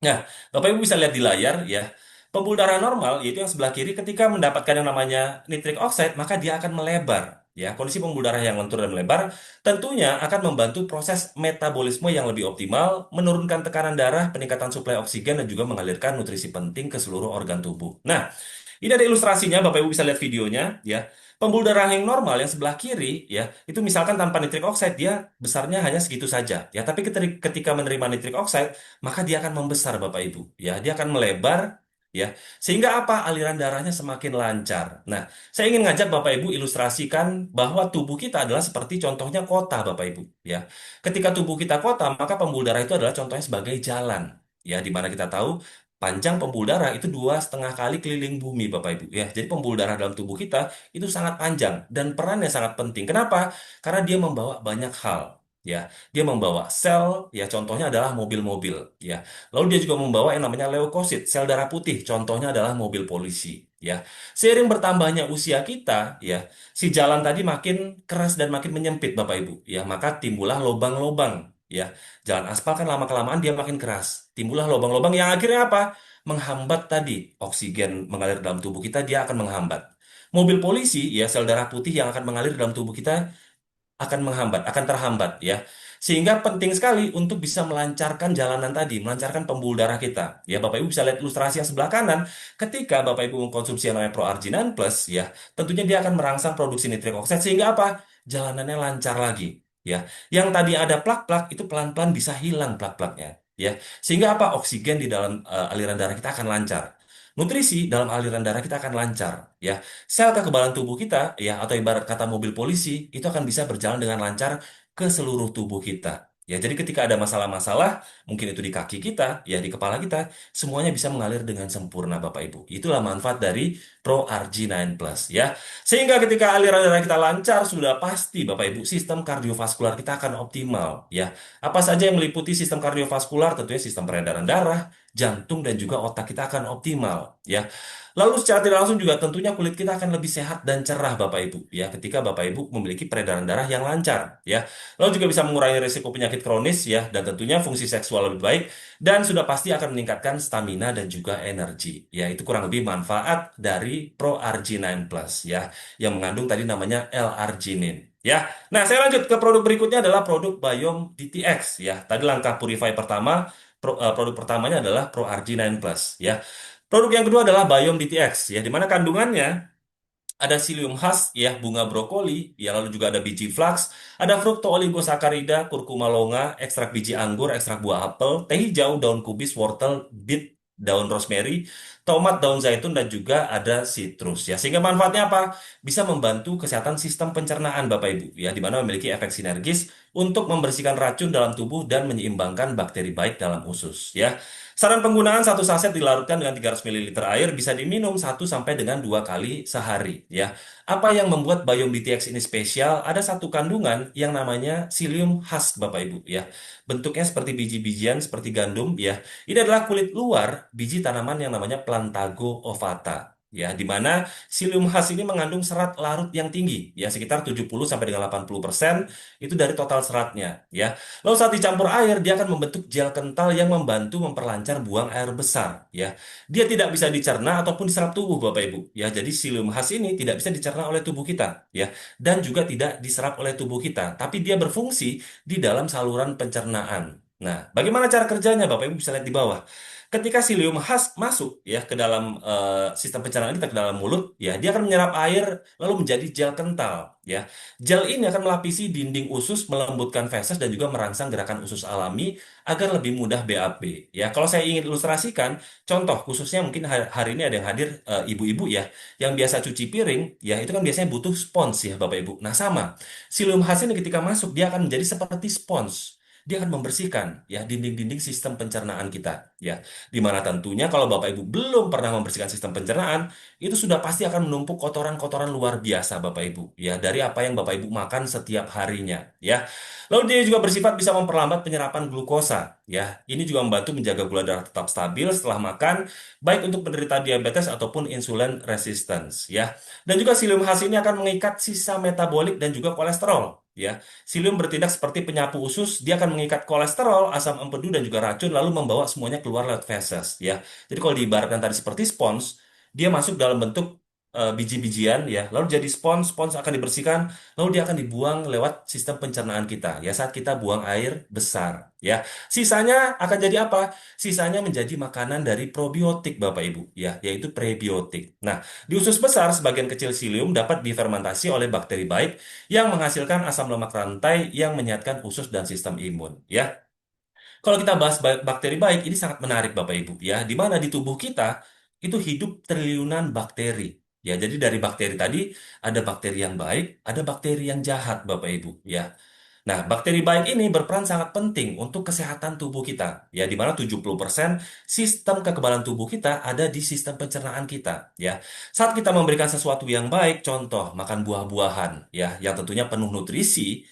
S1: Nah, Bapak Ibu bisa lihat di layar ya. Pembuluh darah normal yaitu yang sebelah kiri ketika mendapatkan yang namanya nitrik oxide maka dia akan melebar. Ya, kondisi pembuluh darah yang lentur dan melebar tentunya akan membantu proses metabolisme yang lebih optimal, menurunkan tekanan darah, peningkatan suplai oksigen dan juga mengalirkan nutrisi penting ke seluruh organ tubuh. Nah, ini ada ilustrasinya, Bapak Ibu bisa lihat videonya ya. Pembuluh darah yang normal yang sebelah kiri ya, itu misalkan tanpa nitrik oxide dia besarnya hanya segitu saja ya, tapi ketika menerima nitrik oxide maka dia akan membesar Bapak Ibu ya dia akan melebar ya sehingga apa aliran darahnya semakin lancar. Nah, saya ingin ngajak Bapak Ibu ilustrasikan bahwa tubuh kita adalah seperti contohnya kota Bapak Ibu ya. Ketika tubuh kita kota maka pembuluh darah itu adalah contohnya sebagai jalan ya di mana kita tahu panjang pembuluh darah itu 2,5 kali keliling bumi Bapak Ibu ya. Jadi pembuluh darah dalam tubuh kita itu sangat panjang dan perannya sangat penting. Kenapa? Karena dia membawa banyak hal ya. Dia membawa sel, ya contohnya adalah mobil-mobil, ya. Lalu dia juga membawa yang namanya leukosit, sel darah putih, contohnya adalah mobil polisi, ya. Seiring bertambahnya usia kita, ya, si jalan tadi makin keras dan makin menyempit, Bapak Ibu, ya. Maka timbullah lobang-lobang, ya. Jalan aspal kan lama-kelamaan dia makin keras. Timbullah lobang-lobang yang akhirnya apa? Menghambat tadi oksigen mengalir dalam tubuh kita, dia akan menghambat. Mobil polisi, ya, sel darah putih yang akan mengalir dalam tubuh kita akan menghambat, akan terhambat ya. Sehingga penting sekali untuk bisa melancarkan jalanan tadi, melancarkan pembuluh darah kita. Ya, Bapak Ibu bisa lihat ilustrasi yang sebelah kanan. Ketika Bapak Ibu mengkonsumsi yang namanya ProArginan Plus, ya, tentunya dia akan merangsang produksi nitrik oxide sehingga apa? Jalanannya lancar lagi. Ya, yang tadi ada plak-plak itu pelan-pelan bisa hilang plak-plaknya. Ya, sehingga apa? Oksigen di dalam aliran darah kita akan lancar. Nutrisi dalam aliran darah kita akan lancar. Ya, sel kekebalan tubuh kita, ya, atau ibarat kata mobil polisi, itu akan bisa berjalan dengan lancar ke seluruh tubuh kita. Ya, jadi ketika ada masalah-masalah, mungkin itu di kaki kita, ya di kepala kita, semuanya bisa mengalir dengan sempurna, Bapak Ibu. Itulah manfaat dari Pro RG9 Plus, ya. Sehingga ketika aliran darah kita lancar, sudah pasti, Bapak Ibu, sistem kardiovaskular kita akan optimal, ya. Apa saja yang meliputi sistem kardiovaskular, tentunya sistem peredaran darah, jantung, dan juga otak kita akan optimal, ya. Lalu secara tidak langsung juga tentunya kulit kita akan lebih sehat dan cerah Bapak Ibu ya ketika Bapak Ibu memiliki peredaran darah yang lancar ya. Lalu juga bisa mengurangi risiko penyakit kronis ya dan tentunya fungsi seksual lebih baik dan sudah pasti akan meningkatkan stamina dan juga energi. Ya, itu kurang lebih manfaat dari Pro Arginine Plus ya yang mengandung tadi namanya L-arginin. Ya, nah saya lanjut ke produk berikutnya adalah produk Biome DTX ya. Tadi langkah purify pertama, produk pertamanya adalah Pro Arginine Plus ya. Produk yang kedua adalah Biome DTX, ya, di mana kandungannya Ada psyllium husk, ya, bunga brokoli, ya, lalu juga ada biji flax, ada fructooligosaccharidia, kurkuma longa, ekstrak biji anggur, ekstrak buah apel, teh hijau, daun kubis, wortel, beet, daun rosemary, tomat, daun zaitun, dan juga ada citrus, ya. Sehingga manfaatnya apa? Bisa membantu kesehatan sistem pencernaan Bapak Ibu, ya, di mana memiliki efek sinergis untuk membersihkan racun dalam tubuh dan menyeimbangkan bakteri baik dalam usus, ya. Saran penggunaan satu saset dilarutkan dengan 300 ml air bisa diminum satu sampai dengan 2 kali sehari, ya. Apa yang membuat Biome DTX ini spesial? Ada satu kandungan yang namanya psyllium husk Bapak Ibu, ya. Bentuknya seperti biji-bijian seperti gandum, ya. Ini adalah kulit luar biji tanaman yang namanya Plantago ovata. Ya, di mana psyllium husk ini mengandung serat larut yang tinggi, ya, sekitar 70 sampai dengan 80% itu dari total seratnya, ya. Lalu saat dicampur air, dia akan membentuk gel kental yang membantu memperlancar buang air besar, ya. Dia tidak bisa dicerna ataupun diserap tubuh, Bapak Ibu, ya. Jadi psyllium husk ini tidak bisa dicerna oleh tubuh kita, ya, dan juga tidak diserap oleh tubuh kita, tapi dia berfungsi di dalam saluran pencernaan. Nah, bagaimana cara kerjanya, Bapak Ibu bisa lihat di bawah. Ketika psyllium husk masuk, ya, ke dalam sistem pencernaan kita, ke dalam mulut, ya, dia akan menyerap air lalu menjadi gel kental, ya. Gel ini akan melapisi dinding usus, melembutkan feses, dan juga merangsang gerakan usus alami agar lebih mudah BAB. Ya, kalau saya ingin ilustrasikan, contoh khususnya mungkin hari ini ada yang hadir ibu-ibu, ya, yang biasa cuci piring, ya, itu kan biasanya butuh spons, ya, Bapak Ibu. Nah, sama. Psyllium husk ini ketika masuk, dia akan menjadi seperti spons. Dia akan membersihkan, ya, dinding-dinding sistem pencernaan kita, ya. Di mana tentunya kalau Bapak Ibu belum pernah membersihkan sistem pencernaan, itu sudah pasti akan menumpuk kotoran-kotoran luar biasa Bapak Ibu, ya, dari apa yang Bapak Ibu makan setiap harinya, ya. Lalu dia juga bersifat bisa memperlambat penyerapan glukosa, ya. Ini juga membantu menjaga gula darah tetap stabil setelah makan, baik untuk penderita diabetes ataupun insulin resistance, ya. Dan juga psyllium husk ini akan mengikat sisa metabolik dan juga kolesterol, ya. Psyllium bertindak seperti penyapu usus, dia akan mengikat kolesterol, asam empedu, dan juga racun, lalu membawa semuanya keluar lewat feses, ya. Jadi kalau diibaratkan tadi seperti spons, dia masuk dalam bentuk biji-bijian, ya, lalu jadi spons, spons akan dibersihkan, lalu dia akan dibuang lewat sistem pencernaan kita, ya, saat kita buang air besar, ya. Sisanya akan jadi apa? Sisanya menjadi makanan dari probiotik Bapak Ibu, ya, yaitu prebiotik. Nah, di usus besar sebagian kecil psyllium dapat difermentasi oleh bakteri baik yang menghasilkan asam lemak rantai yang menyehatkan usus dan sistem imun, ya. Kalau kita bahas bakteri baik, ini sangat menarik Bapak Ibu, ya, di mana di tubuh kita itu hidup triliunan bakteri. Ya, jadi dari bakteri tadi ada bakteri yang baik, ada bakteri yang jahat Bapak Ibu, ya. Nah, bakteri baik ini berperan sangat penting untuk kesehatan tubuh kita, ya, di mana 70% sistem kekebalan tubuh kita ada di sistem pencernaan kita, ya. Saat kita memberikan sesuatu yang baik, contoh makan buah-buahan, ya, yang tentunya penuh nutrisi,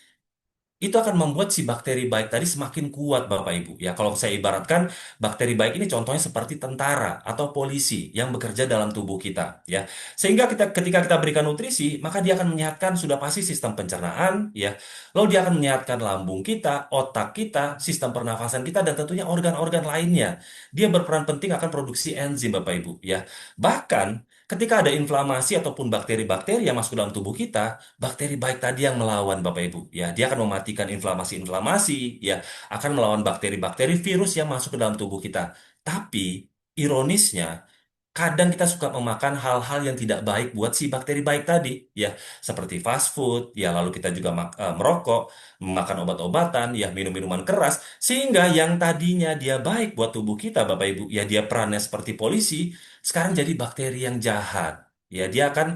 S1: itu akan membuat si bakteri baik tadi semakin kuat, Bapak Ibu. Ya, kalau saya ibaratkan, bakteri baik ini contohnya seperti tentara atau polisi yang bekerja dalam tubuh kita, ya. Sehingga ketika kita berikan nutrisi, maka dia akan menyehatkan sudah pasti sistem pencernaan, ya. Lalu dia akan menyehatkan lambung kita, otak kita, sistem pernafasan kita, dan tentunya organ-organ lainnya. Dia berperan penting akan produksi enzim, Bapak Ibu, ya. Bahkan ketika ada inflamasi ataupun bakteri-bakteri yang masuk ke dalam tubuh kita, bakteri baik tadi yang melawan Bapak Ibu, ya, dia akan mematikan inflamasi-inflamasi, ya, akan melawan bakteri-bakteri virus yang masuk ke dalam tubuh kita. Tapi ironisnya, kadang kita suka memakan hal-hal yang tidak baik buat si bakteri baik tadi, ya, seperti fast food, ya, lalu kita juga merokok, makan obat-obatan, ya, minum minuman keras, sehingga yang tadinya dia baik buat tubuh kita Bapak Ibu, ya, dia perannya seperti polisi, sekarang jadi bakteri yang jahat. Ya, dia akan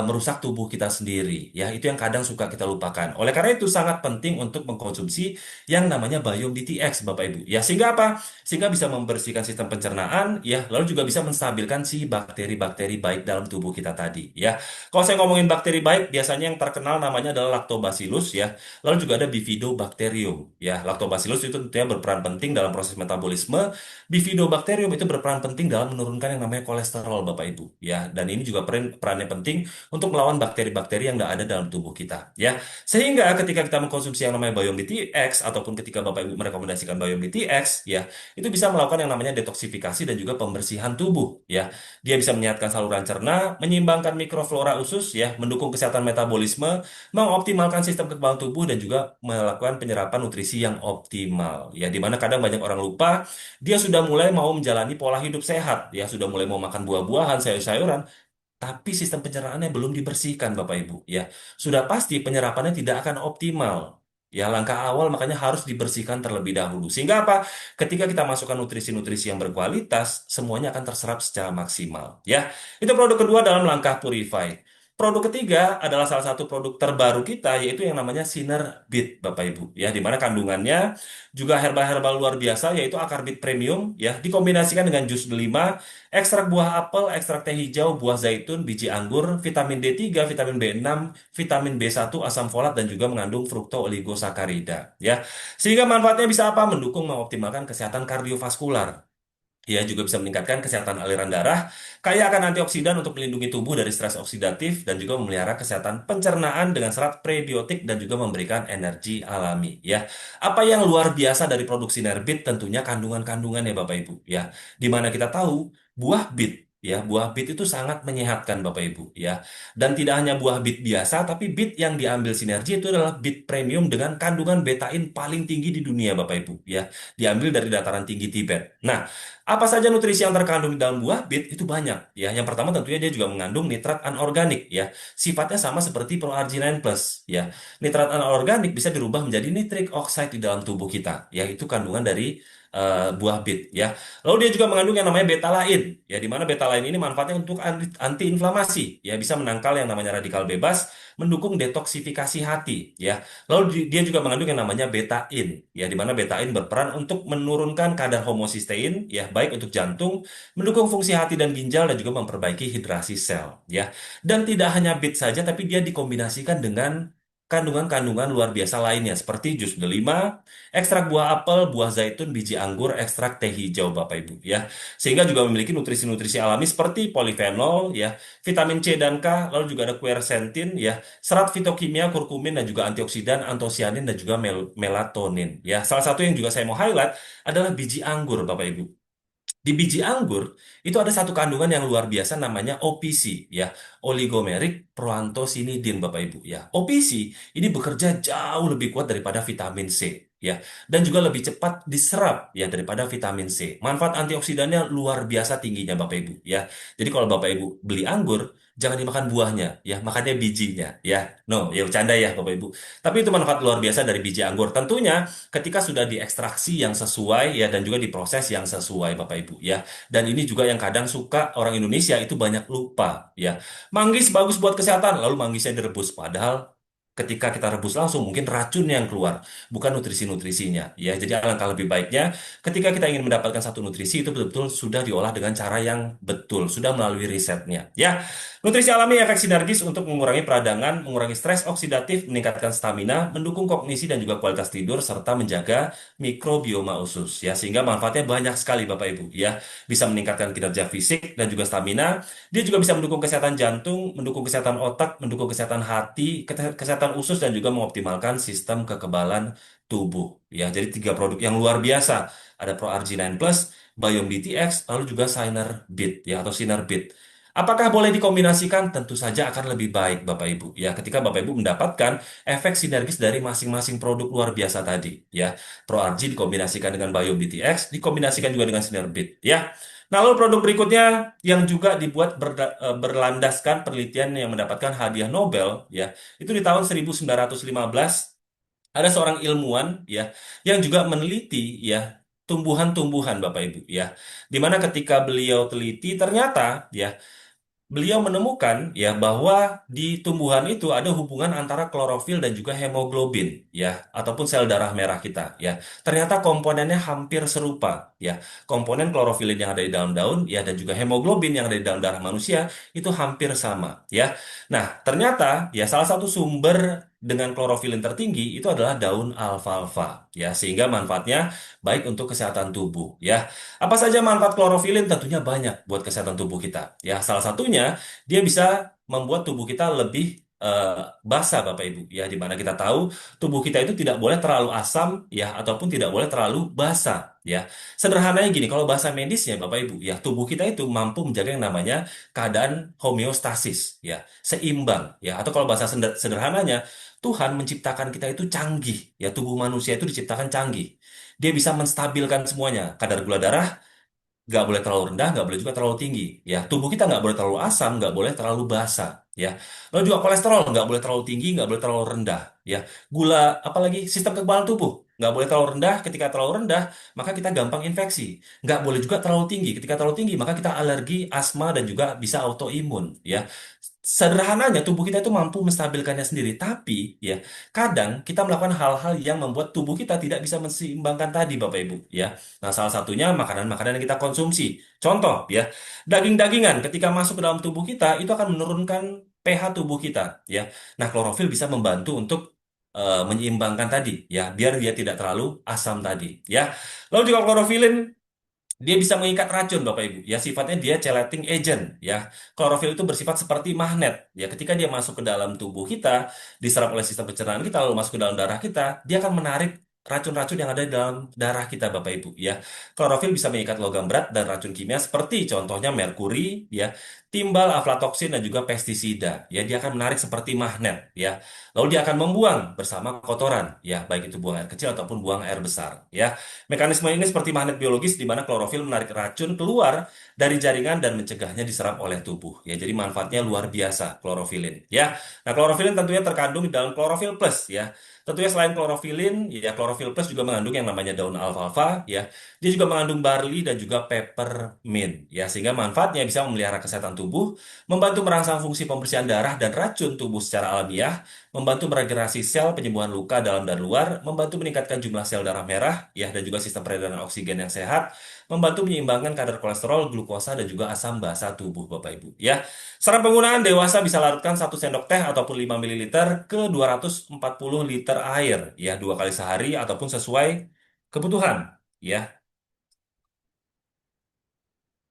S1: merusak tubuh kita sendiri. Ya, itu yang kadang suka kita lupakan. Oleh karena itu sangat penting untuk mengkonsumsi yang namanya Biome DTX, Bapak Ibu. Ya, sehingga apa? Sehingga bisa membersihkan sistem pencernaan, ya, lalu juga bisa menstabilkan si bakteri-bakteri baik dalam tubuh kita tadi. Ya, kalau saya ngomongin bakteri baik, biasanya yang terkenal namanya adalah Lactobacillus, ya. Lalu juga ada Bifidobacterium. Ya, Lactobacillus itu tentunya berperan penting dalam proses metabolisme. Bifidobacterium itu berperan penting dalam menurunkan yang namanya kolesterol, Bapak Ibu. Ya, dan ini juga perannya penting untuk melawan bakteri-bakteri yang nggak ada dalam tubuh kita. Ya, sehingga ketika kita mengkonsumsi yang namanya Biome DTX ataupun ketika Bapak Ibu merekomendasikan Biome DTX, ya, itu bisa melakukan yang namanya detoksifikasi dan juga pembersihan tubuh. Ya, dia bisa menyehatkan saluran cerna, menyeimbangkan mikroflora usus, ya, mendukung kesehatan metabolisme, mengoptimalkan sistem kekebalan tubuh dan juga melakukan penyerapan nutrisi yang optimal. Ya, di mana kadang banyak orang lupa dia sudah mulai mau menjalani pola hidup sehat, ya, sudah mulai mau makan buah-buahan, sayur-sayuran, tapi sistem pencernaannya belum dibersihkan, Bapak Ibu. Ya, sudah pasti penyerapannya tidak akan optimal. Ya, langkah awal makanya harus dibersihkan terlebih dahulu. Sehingga apa? Ketika kita masukkan nutrisi-nutrisi yang berkualitas, semuanya akan terserap secara maksimal. Ya, itu produk kedua dalam langkah Purify. Produk ketiga adalah salah satu produk terbaru kita, yaitu yang namanya Beat, Bapak Ibu. Ya, di mana kandungannya juga herbal-herbal luar biasa, yaitu akar bit premium, ya, dikombinasikan dengan jus delima, ekstrak buah apel, ekstrak teh hijau, buah zaitun, biji anggur, vitamin D3, vitamin B6, vitamin B1, asam folat, dan juga mengandung fruktooligosakarida. Ya, sehingga manfaatnya bisa apa? Mendukung mengoptimalkan kesehatan kardiovaskular. Ya, juga bisa meningkatkan kesehatan aliran darah, kaya akan antioksidan untuk melindungi tubuh dari stres oksidatif, dan juga memelihara kesehatan pencernaan dengan serat prebiotik dan juga memberikan energi alami. Ya, apa yang luar biasa dari produksi Nerbit tentunya kandungan-kandungan ya Bapak Ibu. Ya, di mana kita tahu buah bit. Ya, buah bit itu sangat menyehatkan Bapak Ibu. Ya, dan tidak hanya buah bit biasa, tapi bit yang diambil sinergi itu adalah bit premium dengan kandungan betain paling tinggi di dunia Bapak Ibu. Ya, diambil dari dataran tinggi Tibet. Nah, apa saja nutrisi yang terkandung di dalam buah bit itu banyak ya. Yang pertama tentunya dia juga mengandung nitrat anorganik ya. Sifatnya sama seperti Pro-arginine Plus ya. Nitrat anorganik bisa dirubah menjadi nitric oxide di dalam tubuh kita ya. Itu kandungan dari buah bit ya. Lalu dia juga mengandung yang namanya betalain ya, di mana betalain ini manfaatnya untuk antiinflamasi ya, bisa menangkal yang namanya radikal bebas, mendukung detoksifikasi hati ya. Lalu dia juga mengandung yang namanya betain, ya, di mana betain berperan untuk menurunkan kadar homosistein, ya, baik untuk jantung, mendukung fungsi hati dan ginjal, dan juga memperbaiki hidrasi sel, ya. Dan tidak hanya bit saja, tapi dia dikombinasikan dengan kandungan-kandungan luar biasa lainnya, seperti jus delima, ekstrak buah apel, buah zaitun, biji anggur, ekstrak teh hijau, Bapak Ibu, ya. Sehingga juga memiliki nutrisi-nutrisi alami seperti polifenol, ya, vitamin C dan K, lalu juga ada quercetin, ya, serat fitokimia, kurkumin, dan juga antioksidan, antosianin, dan juga melatonin. Ya, salah satu yang juga saya mau highlight adalah biji anggur, Bapak Ibu. Di biji anggur itu ada satu kandungan yang luar biasa namanya OPC, ya, oligomeric proanthocyanidin, Bapak Ibu, ya. OPC ini bekerja jauh lebih kuat daripada vitamin C, ya, dan juga lebih cepat diserap ya daripada vitamin C. Manfaat antioksidannya luar biasa tingginya, Bapak Ibu, ya. Jadi kalau Bapak Ibu beli anggur, jangan dimakan buahnya, ya, makannya bijinya, ya. No, ya, bercanda ya Bapak Ibu. Tapi itu manfaat luar biasa dari biji anggur. Tentunya ketika sudah diekstraksi yang sesuai ya, dan juga diproses yang sesuai Bapak Ibu, ya. Dan ini juga yang kadang suka orang Indonesia itu banyak lupa, ya. Manggis bagus buat kesehatan, lalu manggisnya direbus, padahal ketika kita rebus langsung mungkin racun yang keluar, bukan nutrisi-nutrisinya, ya. Jadi alangkah lebih baiknya ketika kita ingin mendapatkan satu nutrisi itu betul-betul sudah diolah dengan cara yang betul, sudah melalui risetnya, ya. Nutrisi alami efek sinergis untuk mengurangi peradangan, mengurangi stres oksidatif, meningkatkan stamina, mendukung kognisi dan juga kualitas tidur, serta menjaga mikrobioma usus, ya. Sehingga manfaatnya banyak sekali Bapak Ibu, ya. Bisa meningkatkan kinerja fisik dan juga stamina. Dia juga bisa mendukung kesehatan jantung, mendukung kesehatan otak, mendukung kesehatan hati, kesehatan usus, dan juga mengoptimalkan sistem kekebalan tubuh, ya. Jadi tiga produk yang luar biasa. Ada Pro-arginine Plus, Biome DTX, lalu juga Synerbit, ya, atau Synerbit. Apakah boleh dikombinasikan? Tentu saja akan lebih baik, Bapak Ibu. Ya, ketika Bapak Ibu mendapatkan efek sinergis dari masing-masing produk luar biasa tadi. Ya, ProRG dikombinasikan dengan Biome DTX, dikombinasikan juga dengan Synerbit. Ya. Nah, lalu produk berikutnya yang juga dibuat berlandaskan penelitian yang mendapatkan hadiah Nobel, ya, itu di tahun 1915 ada seorang ilmuwan, ya, yang juga meneliti, ya, tumbuhan-tumbuhan, Bapak Ibu, ya, di mana ketika beliau teliti ternyata, ya, beliau menemukan ya bahwa di tumbuhan itu ada hubungan antara klorofil dan juga hemoglobin, ya, ataupun sel darah merah kita, ya. Ternyata komponennya hampir serupa, ya. Komponen klorofilin yang ada di dalam daun, ya, dan juga hemoglobin yang ada di dalam darah manusia itu hampir sama, ya. Nah, ternyata ya salah satu sumber dengan klorofilin tertinggi itu adalah daun alfalfa, ya, sehingga manfaatnya baik untuk kesehatan tubuh, ya. Apa saja manfaat klorofilin? Tentunya banyak buat kesehatan tubuh kita. Ya, salah satunya dia bisa membuat tubuh kita lebih eh, basah, Bapak Ibu. Ya, di mana kita tahu tubuh kita itu tidak boleh terlalu asam, ya, ataupun tidak boleh terlalu basah. Ya, sederhananya gini, kalau bahasa medisnya, Bapak Ibu, ya, tubuh kita itu mampu menjaga yang namanya keadaan homeostasis, ya, seimbang, ya. Atau kalau bahasa sederhananya, Tuhan menciptakan kita itu canggih, ya, tubuh manusia itu diciptakan canggih. Dia bisa menstabilkan semuanya, kadar gula darah, nggak boleh terlalu rendah, nggak boleh juga terlalu tinggi. Ya, tubuh kita nggak boleh terlalu asam, nggak boleh terlalu basa. Ya, lalu juga kolesterol nggak boleh terlalu tinggi, nggak boleh terlalu rendah. Ya, gula, apalagi sistem kekebalan tubuh nggak boleh terlalu rendah. Ketika terlalu rendah, maka kita gampang infeksi. Nggak boleh juga terlalu tinggi. Ketika terlalu tinggi, maka kita alergi, asma, dan juga bisa autoimun. Ya, sederhananya tubuh kita itu mampu menstabilkannya sendiri. Tapi, ya, kadang kita melakukan hal-hal yang membuat tubuh kita tidak bisa menseimbangkan tadi, Bapak Ibu. Ya, nah salah satunya makanan-makanan yang kita konsumsi. Contoh, ya, daging-dagingan ketika masuk ke dalam tubuh kita itu akan menurunkan pH tubuh kita. Ya, nah klorofil bisa membantu untuk menyeimbangkan tadi, ya, biar dia tidak terlalu asam tadi. Ya, lalu juga klorofilin dia bisa mengikat racun, Bapak Ibu. Ya, sifatnya dia chelating agent. Ya, klorofil itu bersifat seperti magnet. Ya, ketika dia masuk ke dalam tubuh kita, diserap oleh sistem pencernaan kita, lalu masuk ke dalam darah kita, dia akan menarik racun-racun yang ada di dalam darah kita, Bapak Ibu. Ya, klorofil bisa mengikat logam berat dan racun kimia seperti contohnya merkuri, ya, timbal, aflatoksin, dan juga pestisida. Ya, dia akan menarik seperti magnet. Ya, lalu dia akan membuang bersama kotoran. Ya, baik itu buang air kecil ataupun buang air besar. Ya, mekanisme ini seperti magnet biologis di mana klorofil menarik racun keluar dari jaringan dan mencegahnya diserap oleh tubuh. Ya, jadi manfaatnya luar biasa klorofilin. Ya, nah klorofilin tentunya terkandung di dalam klorofil plus. Ya, tentunya selain klorofilin, ya klorofil plus juga mengandung yang namanya daun alfalfa. Ya, dia juga mengandung barley dan juga peppermint. Ya, sehingga manfaatnya bisa memelihara kesehatan tubuh, membantu merangsang fungsi pembersihan darah dan racun tubuh secara alamiah, membantu meregenerasi sel, penyembuhan luka dalam dan luar, membantu meningkatkan jumlah sel darah merah, ya, dan juga sistem peredaran oksigen yang sehat, membantu menyeimbangkan kadar kolesterol, glukosa, dan juga asam basa tubuh, Bapak Ibu. Ya, saran penggunaan dewasa bisa larutkan 1 sendok teh ataupun 5 ml ke 240 liter air, ya, 2 kali sehari ataupun sesuai kebutuhan. Ya,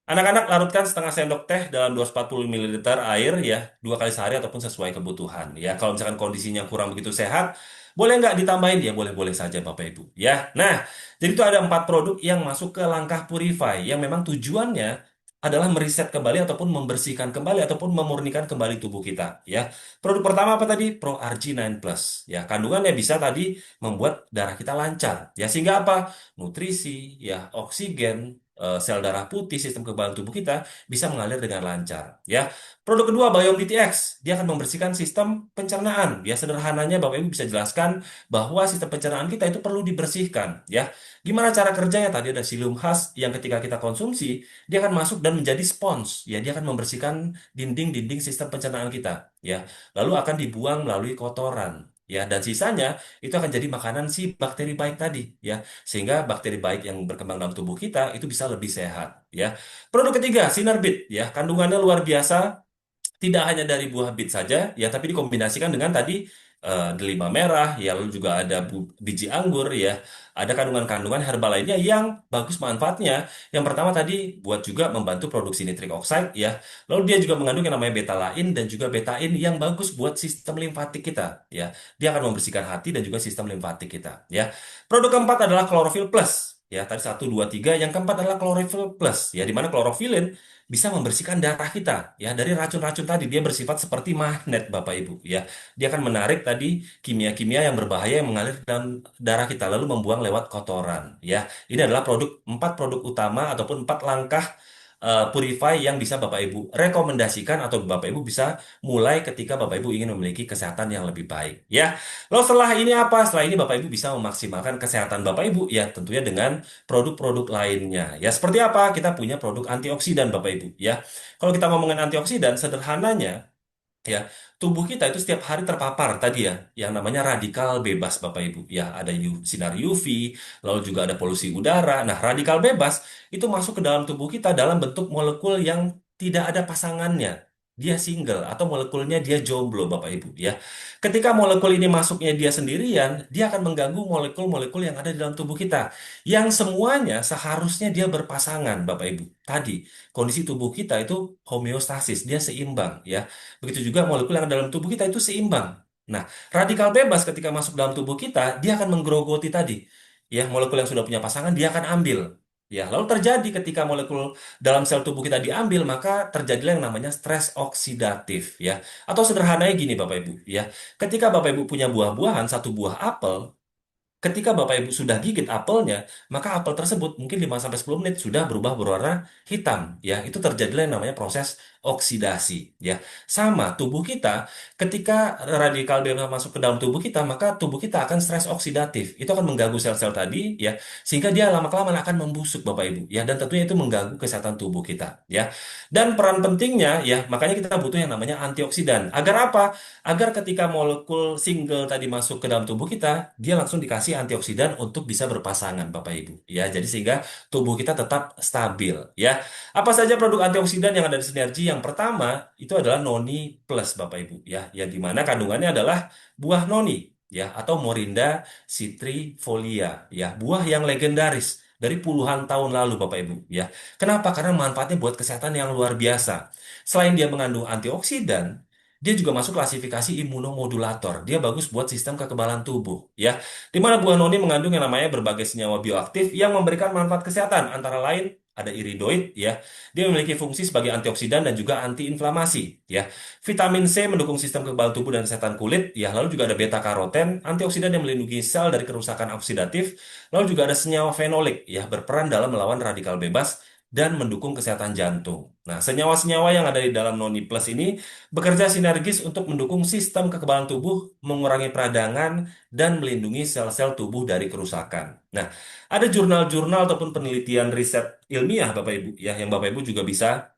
S1: anak-anak larutkan 1/2 sendok teh dalam 240 ml air ya 2 kali sehari ataupun sesuai kebutuhan. Ya, kalau misalkan kondisinya kurang begitu sehat, boleh nggak ditambahin? Ya boleh-boleh saja Bapak Ibu. Ya, nah jadi itu ada 4 produk yang masuk ke langkah Purify yang memang tujuannya adalah meriset kembali ataupun membersihkan kembali ataupun memurnikan kembali tubuh kita. Ya, produk pertama apa tadi? Pro Argi-9 Plus. Ya, kandungannya bisa tadi membuat darah kita lancar. Ya, sehingga apa? Nutrisi, ya, oksigen, sel darah putih, sistem kekebalan tubuh kita bisa mengalir dengan lancar. Ya, produk kedua Biome DTX, dia akan membersihkan sistem pencernaan. Ya, sederhananya Bapak Ibu bisa jelaskan bahwa sistem pencernaan kita itu perlu dibersihkan. Ya, gimana cara kerjanya? Tadi ada psyllium khas yang ketika kita konsumsi, dia akan masuk dan menjadi spons. Ya, dia akan membersihkan dinding-dinding sistem pencernaan kita. Ya, lalu akan dibuang melalui kotoran. Ya, dan sisanya itu akan jadi makanan si bakteri baik tadi. Ya, sehingga bakteri baik yang berkembang dalam tubuh kita itu bisa lebih sehat. Ya, produk ketiga Sinar Bit, ya, kandungannya luar biasa, tidak hanya dari buah bit saja, ya, tapi dikombinasikan dengan tadi delima merah, ya, lalu juga ada biji anggur, ya, ada kandungan-kandungan herbal lainnya yang bagus manfaatnya. Yang pertama tadi buat juga membantu produksi nitrik oxide, ya, lalu dia juga mengandung yang namanya betalain dan juga betain yang bagus buat sistem limfatik kita, ya, dia akan membersihkan hati dan juga sistem limfatik kita, ya. Produk keempat adalah klorofil plus. Ya, tadi satu, dua, tiga. Yang keempat adalah klorofil plus. Ya, di mana klorofilin bisa membersihkan darah kita ya dari racun-racun tadi. Dia bersifat seperti magnet, Bapak Ibu, ya. Dia akan menarik tadi kimia-kimia yang berbahaya yang mengalir dalam darah kita lalu membuang lewat kotoran, ya. Ini adalah 4 produk utama ataupun 4 langkah Purify yang bisa Bapak Ibu rekomendasikan atau Bapak Ibu bisa mulai ketika Bapak Ibu ingin memiliki kesehatan yang lebih baik, ya. Lalu setelah ini apa? Setelah ini Bapak Ibu bisa memaksimalkan kesehatan Bapak Ibu ya tentunya dengan produk-produk lainnya. Ya, seperti apa? Kita punya produk antioksidan Bapak Ibu, ya. Kalau kita ngomongin antioksidan sederhananya, ya, tubuh kita itu setiap hari terpapar tadi ya yang namanya radikal bebas Bapak Ibu. Ya, ada sinar UV, lalu juga ada polusi udara. Nah, radikal bebas itu masuk ke dalam tubuh kita dalam bentuk molekul yang tidak ada pasangannya. Dia single atau molekulnya dia jomblo Bapak Ibu, ya. Ketika molekul ini masuknya dia sendirian, dia akan mengganggu molekul-molekul yang ada di dalam tubuh kita yang semuanya seharusnya dia berpasangan Bapak Ibu. Tadi kondisi tubuh kita itu homeostasis, dia seimbang, ya. Begitu juga molekul yang ada dalam tubuh kita itu seimbang. Nah, radikal bebas ketika masuk dalam tubuh kita, dia akan menggerogoti tadi. Ya, molekul yang sudah punya pasangan, dia akan ambil. Ya, lalu terjadi ketika molekul dalam sel tubuh kita diambil, maka terjadilah yang namanya stres oksidatif. Ya, atau sederhananya gini Bapak Ibu. Ya, ketika Bapak Ibu punya buah-buahan, satu buah apel, Ketika Bapak Ibu sudah gigit apelnya, maka apel tersebut mungkin 5 sampai 10 menit sudah berubah berwarna hitam. Ya, itu terjadilah yang namanya proses oksidasi. Ya, sama tubuh kita ketika radikal bebas masuk ke dalam tubuh kita, maka tubuh kita akan stres oksidatif. Itu akan mengganggu sel-sel tadi, ya, sehingga dia lama-kelamaan akan membusuk, Bapak Ibu. Ya, dan tentunya itu mengganggu kesehatan tubuh kita. Ya, dan peran pentingnya, ya, makanya kita butuh yang namanya antioksidan. Agar apa? Agar ketika molekul single tadi masuk ke dalam tubuh kita, dia langsung dikasih antioksidan untuk bisa berpasangan, Bapak Ibu. Ya, jadi sehingga tubuh kita tetap stabil. Ya, apa saja produk antioksidan yang ada di Sinergi? Yang pertama itu adalah Noni Plus, Bapak Ibu. Ya, yang dimana kandungannya adalah buah noni, ya, atau Morinda citrifolia, ya, buah yang legendaris dari puluhan tahun lalu, Bapak Ibu. Ya, kenapa? Karena manfaatnya buat kesehatan yang luar biasa. Selain dia mengandung antioksidan, dia juga masuk klasifikasi imunomodulator. Dia bagus buat sistem kekebalan tubuh, ya. Di mana buah noni mengandung yang namanya berbagai senyawa bioaktif yang memberikan manfaat kesehatan, antara lain ada iridoid, ya. Dia memiliki fungsi sebagai antioksidan dan juga antiinflamasi, ya. Vitamin C mendukung sistem kekebalan tubuh dan kesehatan kulit, ya. Lalu juga ada beta karoten, antioksidan yang melindungi sel dari kerusakan oksidatif. Lalu juga ada senyawa fenolik, ya, berperan dalam melawan radikal bebas dan mendukung kesehatan jantung. Nah, senyawa-senyawa yang ada di dalam Noni Plus ini bekerja sinergis untuk mendukung sistem kekebalan tubuh, mengurangi peradangan, dan melindungi sel-sel tubuh dari kerusakan. Nah, ada jurnal-jurnal ataupun penelitian riset ilmiah, Bapak Ibu, ya, yang Bapak Ibu juga bisa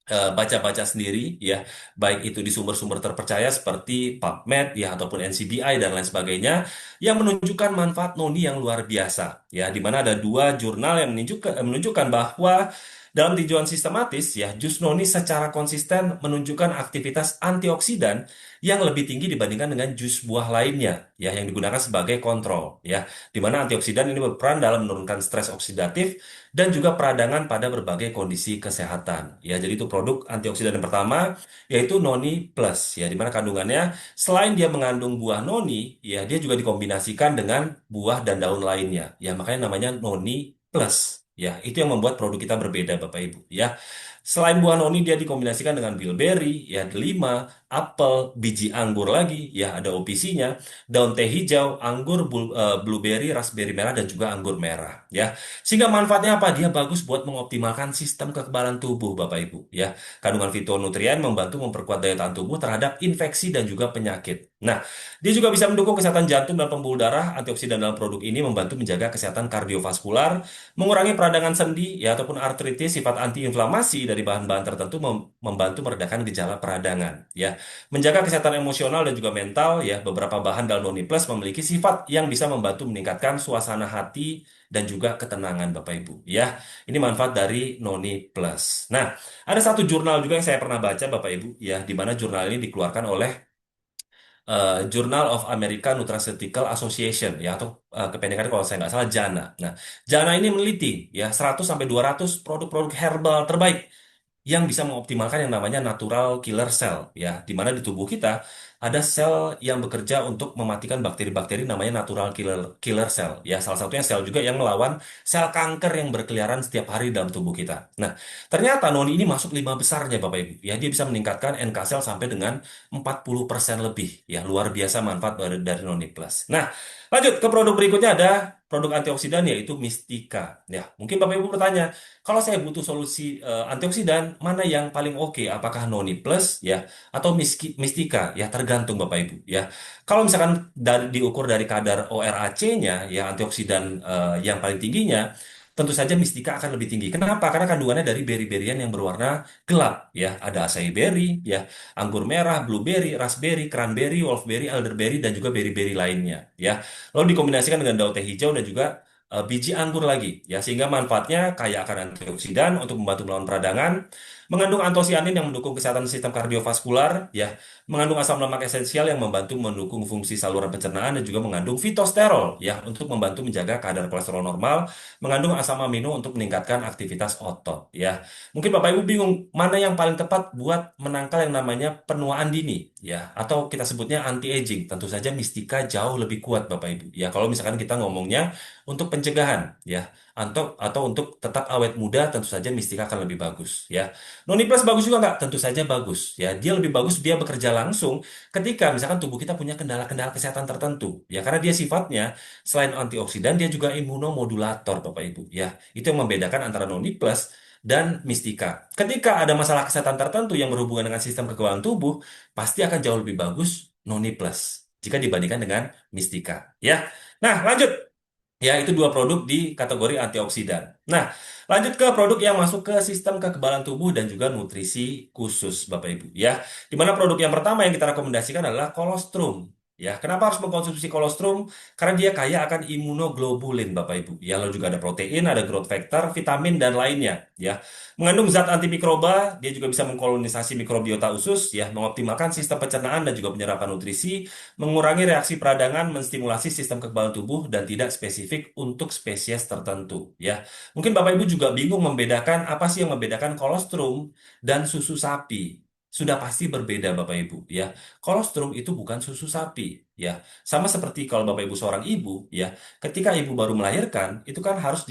S1: baca-baca sendiri, ya, baik itu di sumber-sumber terpercaya seperti PubMed, ya, ataupun NCBI dan lain sebagainya, yang menunjukkan manfaat noni yang luar biasa, ya, di mana ada dua jurnal yang menunjukkan bahwa dalam tinjauan sistematis, ya, jus noni secara konsisten menunjukkan aktivitas antioksidan yang lebih tinggi dibandingkan dengan jus buah lainnya, ya, yang digunakan sebagai kontrol, ya, di mana antioksidan ini berperan dalam menurunkan stres oksidatif dan juga peradangan pada berbagai kondisi kesehatan. Ya, jadi itu produk antioksidan yang pertama yaitu Noni Plus, ya, di mana kandungannya selain dia mengandung buah noni, ya, dia juga dikombinasikan dengan buah dan daun lainnya. Ya, makanya namanya Noni Plus. Ya, itu yang membuat produk kita berbeda, Bapak Ibu. Ya, selain buah noni dia dikombinasikan dengan bilberry, ya, delima, apel, biji anggur lagi, ya, ada OPC-nya, daun teh hijau, anggur, blueberry, raspberry merah, dan juga anggur merah. Ya, sehingga manfaatnya apa? Dia bagus buat mengoptimalkan sistem kekebalan tubuh, Bapak Ibu. Ya, kandungan fitonutrien membantu memperkuat daya tahan tubuh terhadap infeksi dan juga penyakit. Nah, dia juga bisa mendukung kesehatan jantung dan pembuluh darah. Antioksidan dalam produk ini membantu menjaga kesehatan kardiovaskular, mengurangi peradangan sendi, ya, ataupun artritis, sifat antiinflamasi dari bahan-bahan tertentu, membantu meredakan gejala peradangan. Ya, menjaga kesehatan emosional dan juga mental. Ya, beberapa bahan dalam Noni Plus memiliki sifat yang bisa membantu meningkatkan suasana hati dan juga ketenangan, Bapak Ibu. Ya, ini manfaat dari Noni Plus. Nah, ada satu jurnal juga yang saya pernah baca, Bapak Ibu, ya, di mana jurnal ini dikeluarkan oleh Journal of American Nutraceutical Association, ya, atau kependekannya kalau saya nggak salah JANA. Nah, JANA ini meneliti, ya, 100 sampai 200 produk-produk herbal terbaik yang bisa mengoptimalkan yang namanya natural killer cell, ya, di mana di tubuh kita ada sel yang bekerja untuk mematikan bakteri-bakteri namanya natural killer killer cell, ya, salah satunya sel juga yang melawan sel kanker yang berkeliaran setiap hari dalam tubuh kita. Nah, ternyata noni ini masuk 5 besarnya, Bapak Ibu, ya, dia bisa meningkatkan NK sel sampai dengan 40% lebih, ya, luar biasa manfaat dari noni plus. Nah, lanjut ke produk berikutnya, ada produk antioksidan yaitu Mistika. Ya, mungkin Bapak Ibu bertanya, kalau saya butuh solusi antioksidan, mana yang paling oke? Apakah Noni Plus, ya, atau Mistika? Ya, tergantung Bapak Ibu. Ya, kalau misalkan diukur dari kadar ORAC-nya, ya, antioksidan yang paling tingginya, tentu saja Mistika akan lebih tinggi. Kenapa? Karena kandungannya dari beri-berian yang berwarna gelap. Ya, ada acai berry, ya, anggur merah, blueberry, raspberry, cranberry, wolfberry, elderberry, dan juga beri-beri lainnya. Ya, lalu dikombinasikan dengan daun teh hijau dan juga biji anggur lagi, ya, sehingga manfaatnya kaya akan antioksidan untuk membantu melawan peradangan, mengandung antosianin yang mendukung kesehatan sistem kardiovaskular, ya, mengandung asam lemak esensial yang membantu mendukung fungsi saluran pencernaan, dan juga mengandung fitosterol, ya, untuk membantu menjaga kadar kolesterol normal, mengandung asam amino untuk meningkatkan aktivitas otot, ya. Mungkin Bapak Ibu bingung mana yang paling tepat buat menangkal yang namanya penuaan dini, ya, atau kita sebutnya anti aging. Tentu saja Mistika jauh lebih kuat, Bapak Ibu. Ya, kalau misalkan kita ngomongnya untuk pencegahan ya, atau untuk tetap awet muda tentu saja Mistika akan lebih bagus ya. Noni Plus bagus juga nggak? Tentu saja bagus ya. Dia lebih bagus, dia bekerja langsung ketika misalkan tubuh kita punya kendala-kendala kesehatan tertentu ya, karena dia sifatnya selain antioksidan dia juga imunomodulator Bapak Ibu ya. Itu yang membedakan antara Noni Plus dan Mistika. Ketika ada masalah kesehatan tertentu yang berhubungan dengan sistem kekebalan tubuh, pasti akan jauh lebih bagus Noni Plus jika dibandingkan dengan Mistika ya. Nah, lanjut. Ya, itu dua produk di kategori antioksidan. Nah, lanjut ke produk yang masuk ke sistem kekebalan tubuh dan juga nutrisi khusus, Bapak Ibu. Ya, di mana produk yang pertama yang kita rekomendasikan adalah kolostrum. Ya, kenapa harus mengkonsumsi kolostrum? Karena dia kaya akan imunoglobulin, Bapak Ibu. Ya, lalu juga ada protein, ada growth factor, vitamin, dan lainnya. Ya, mengandung zat antimikroba, dia juga bisa mengkolonisasi mikrobiota usus, ya, mengoptimalkan sistem pencernaan dan juga penyerapan nutrisi, mengurangi reaksi peradangan, menstimulasi sistem kekebalan tubuh, dan tidak spesifik untuk spesies tertentu. Ya, mungkin Bapak Ibu juga bingung membedakan apa sih yang membedakan kolostrum dan susu sapi. Sudah pasti berbeda Bapak Ibu ya. Kolostrum itu bukan susu sapi ya. Sama seperti kalau Bapak Ibu seorang ibu ya, ketika ibu baru melahirkan itu kan harus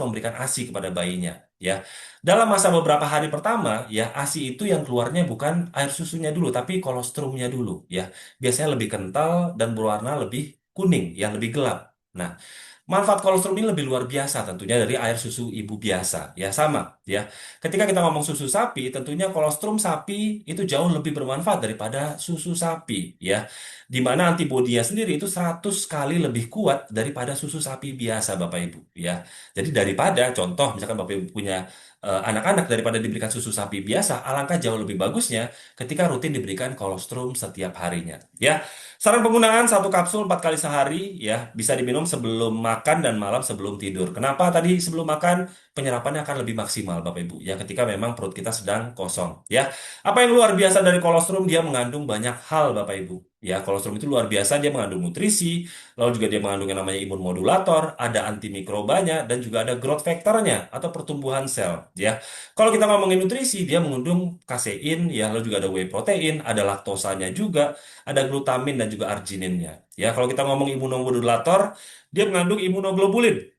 S1: memberikan ASI kepada bayinya ya. Dalam masa beberapa hari pertama ya, ASI itu yang keluarnya bukan air susunya dulu tapi kolostrumnya dulu ya, biasanya lebih kental dan berwarna lebih kuning, yang lebih gelap. Nah, manfaat kolostrum ini lebih luar biasa tentunya dari air susu ibu biasa. Ya sama, ya. Ketika kita ngomong susu sapi, tentunya kolostrum sapi itu jauh lebih bermanfaat daripada susu sapi, ya. Di mana antibodinya sendiri itu 100 kali lebih kuat daripada susu sapi biasa, Bapak Ibu, ya. Jadi daripada contoh misalkan Bapak Ibu punya anak-anak, daripada diberikan susu sapi biasa, alangkah jauh lebih bagusnya ketika rutin diberikan kolostrum setiap harinya. Ya, saran penggunaan satu kapsul 4 kali sehari ya, bisa diminum sebelum makan dan malam sebelum tidur. Kenapa tadi sebelum makan? Penyerapannya akan lebih maksimal Bapak Ibu ya, ketika memang perut kita sedang kosong ya. Apa yang luar biasa dari kolostrum? Dia mengandung banyak hal Bapak Ibu. Ya, kolostrum itu luar biasa, dia mengandung nutrisi, lalu juga dia mengandung yang namanya imun modulator, ada antimikrobanya, dan juga ada growth factornya atau pertumbuhan sel. Ya, kalau kita ngomongin nutrisi, dia mengandung kasein, ya, lalu juga ada whey protein, ada laktosanya juga, ada glutamin dan juga argininnya. Ya, kalau kita ngomong imunomodulator, dia mengandung imunoglobulin.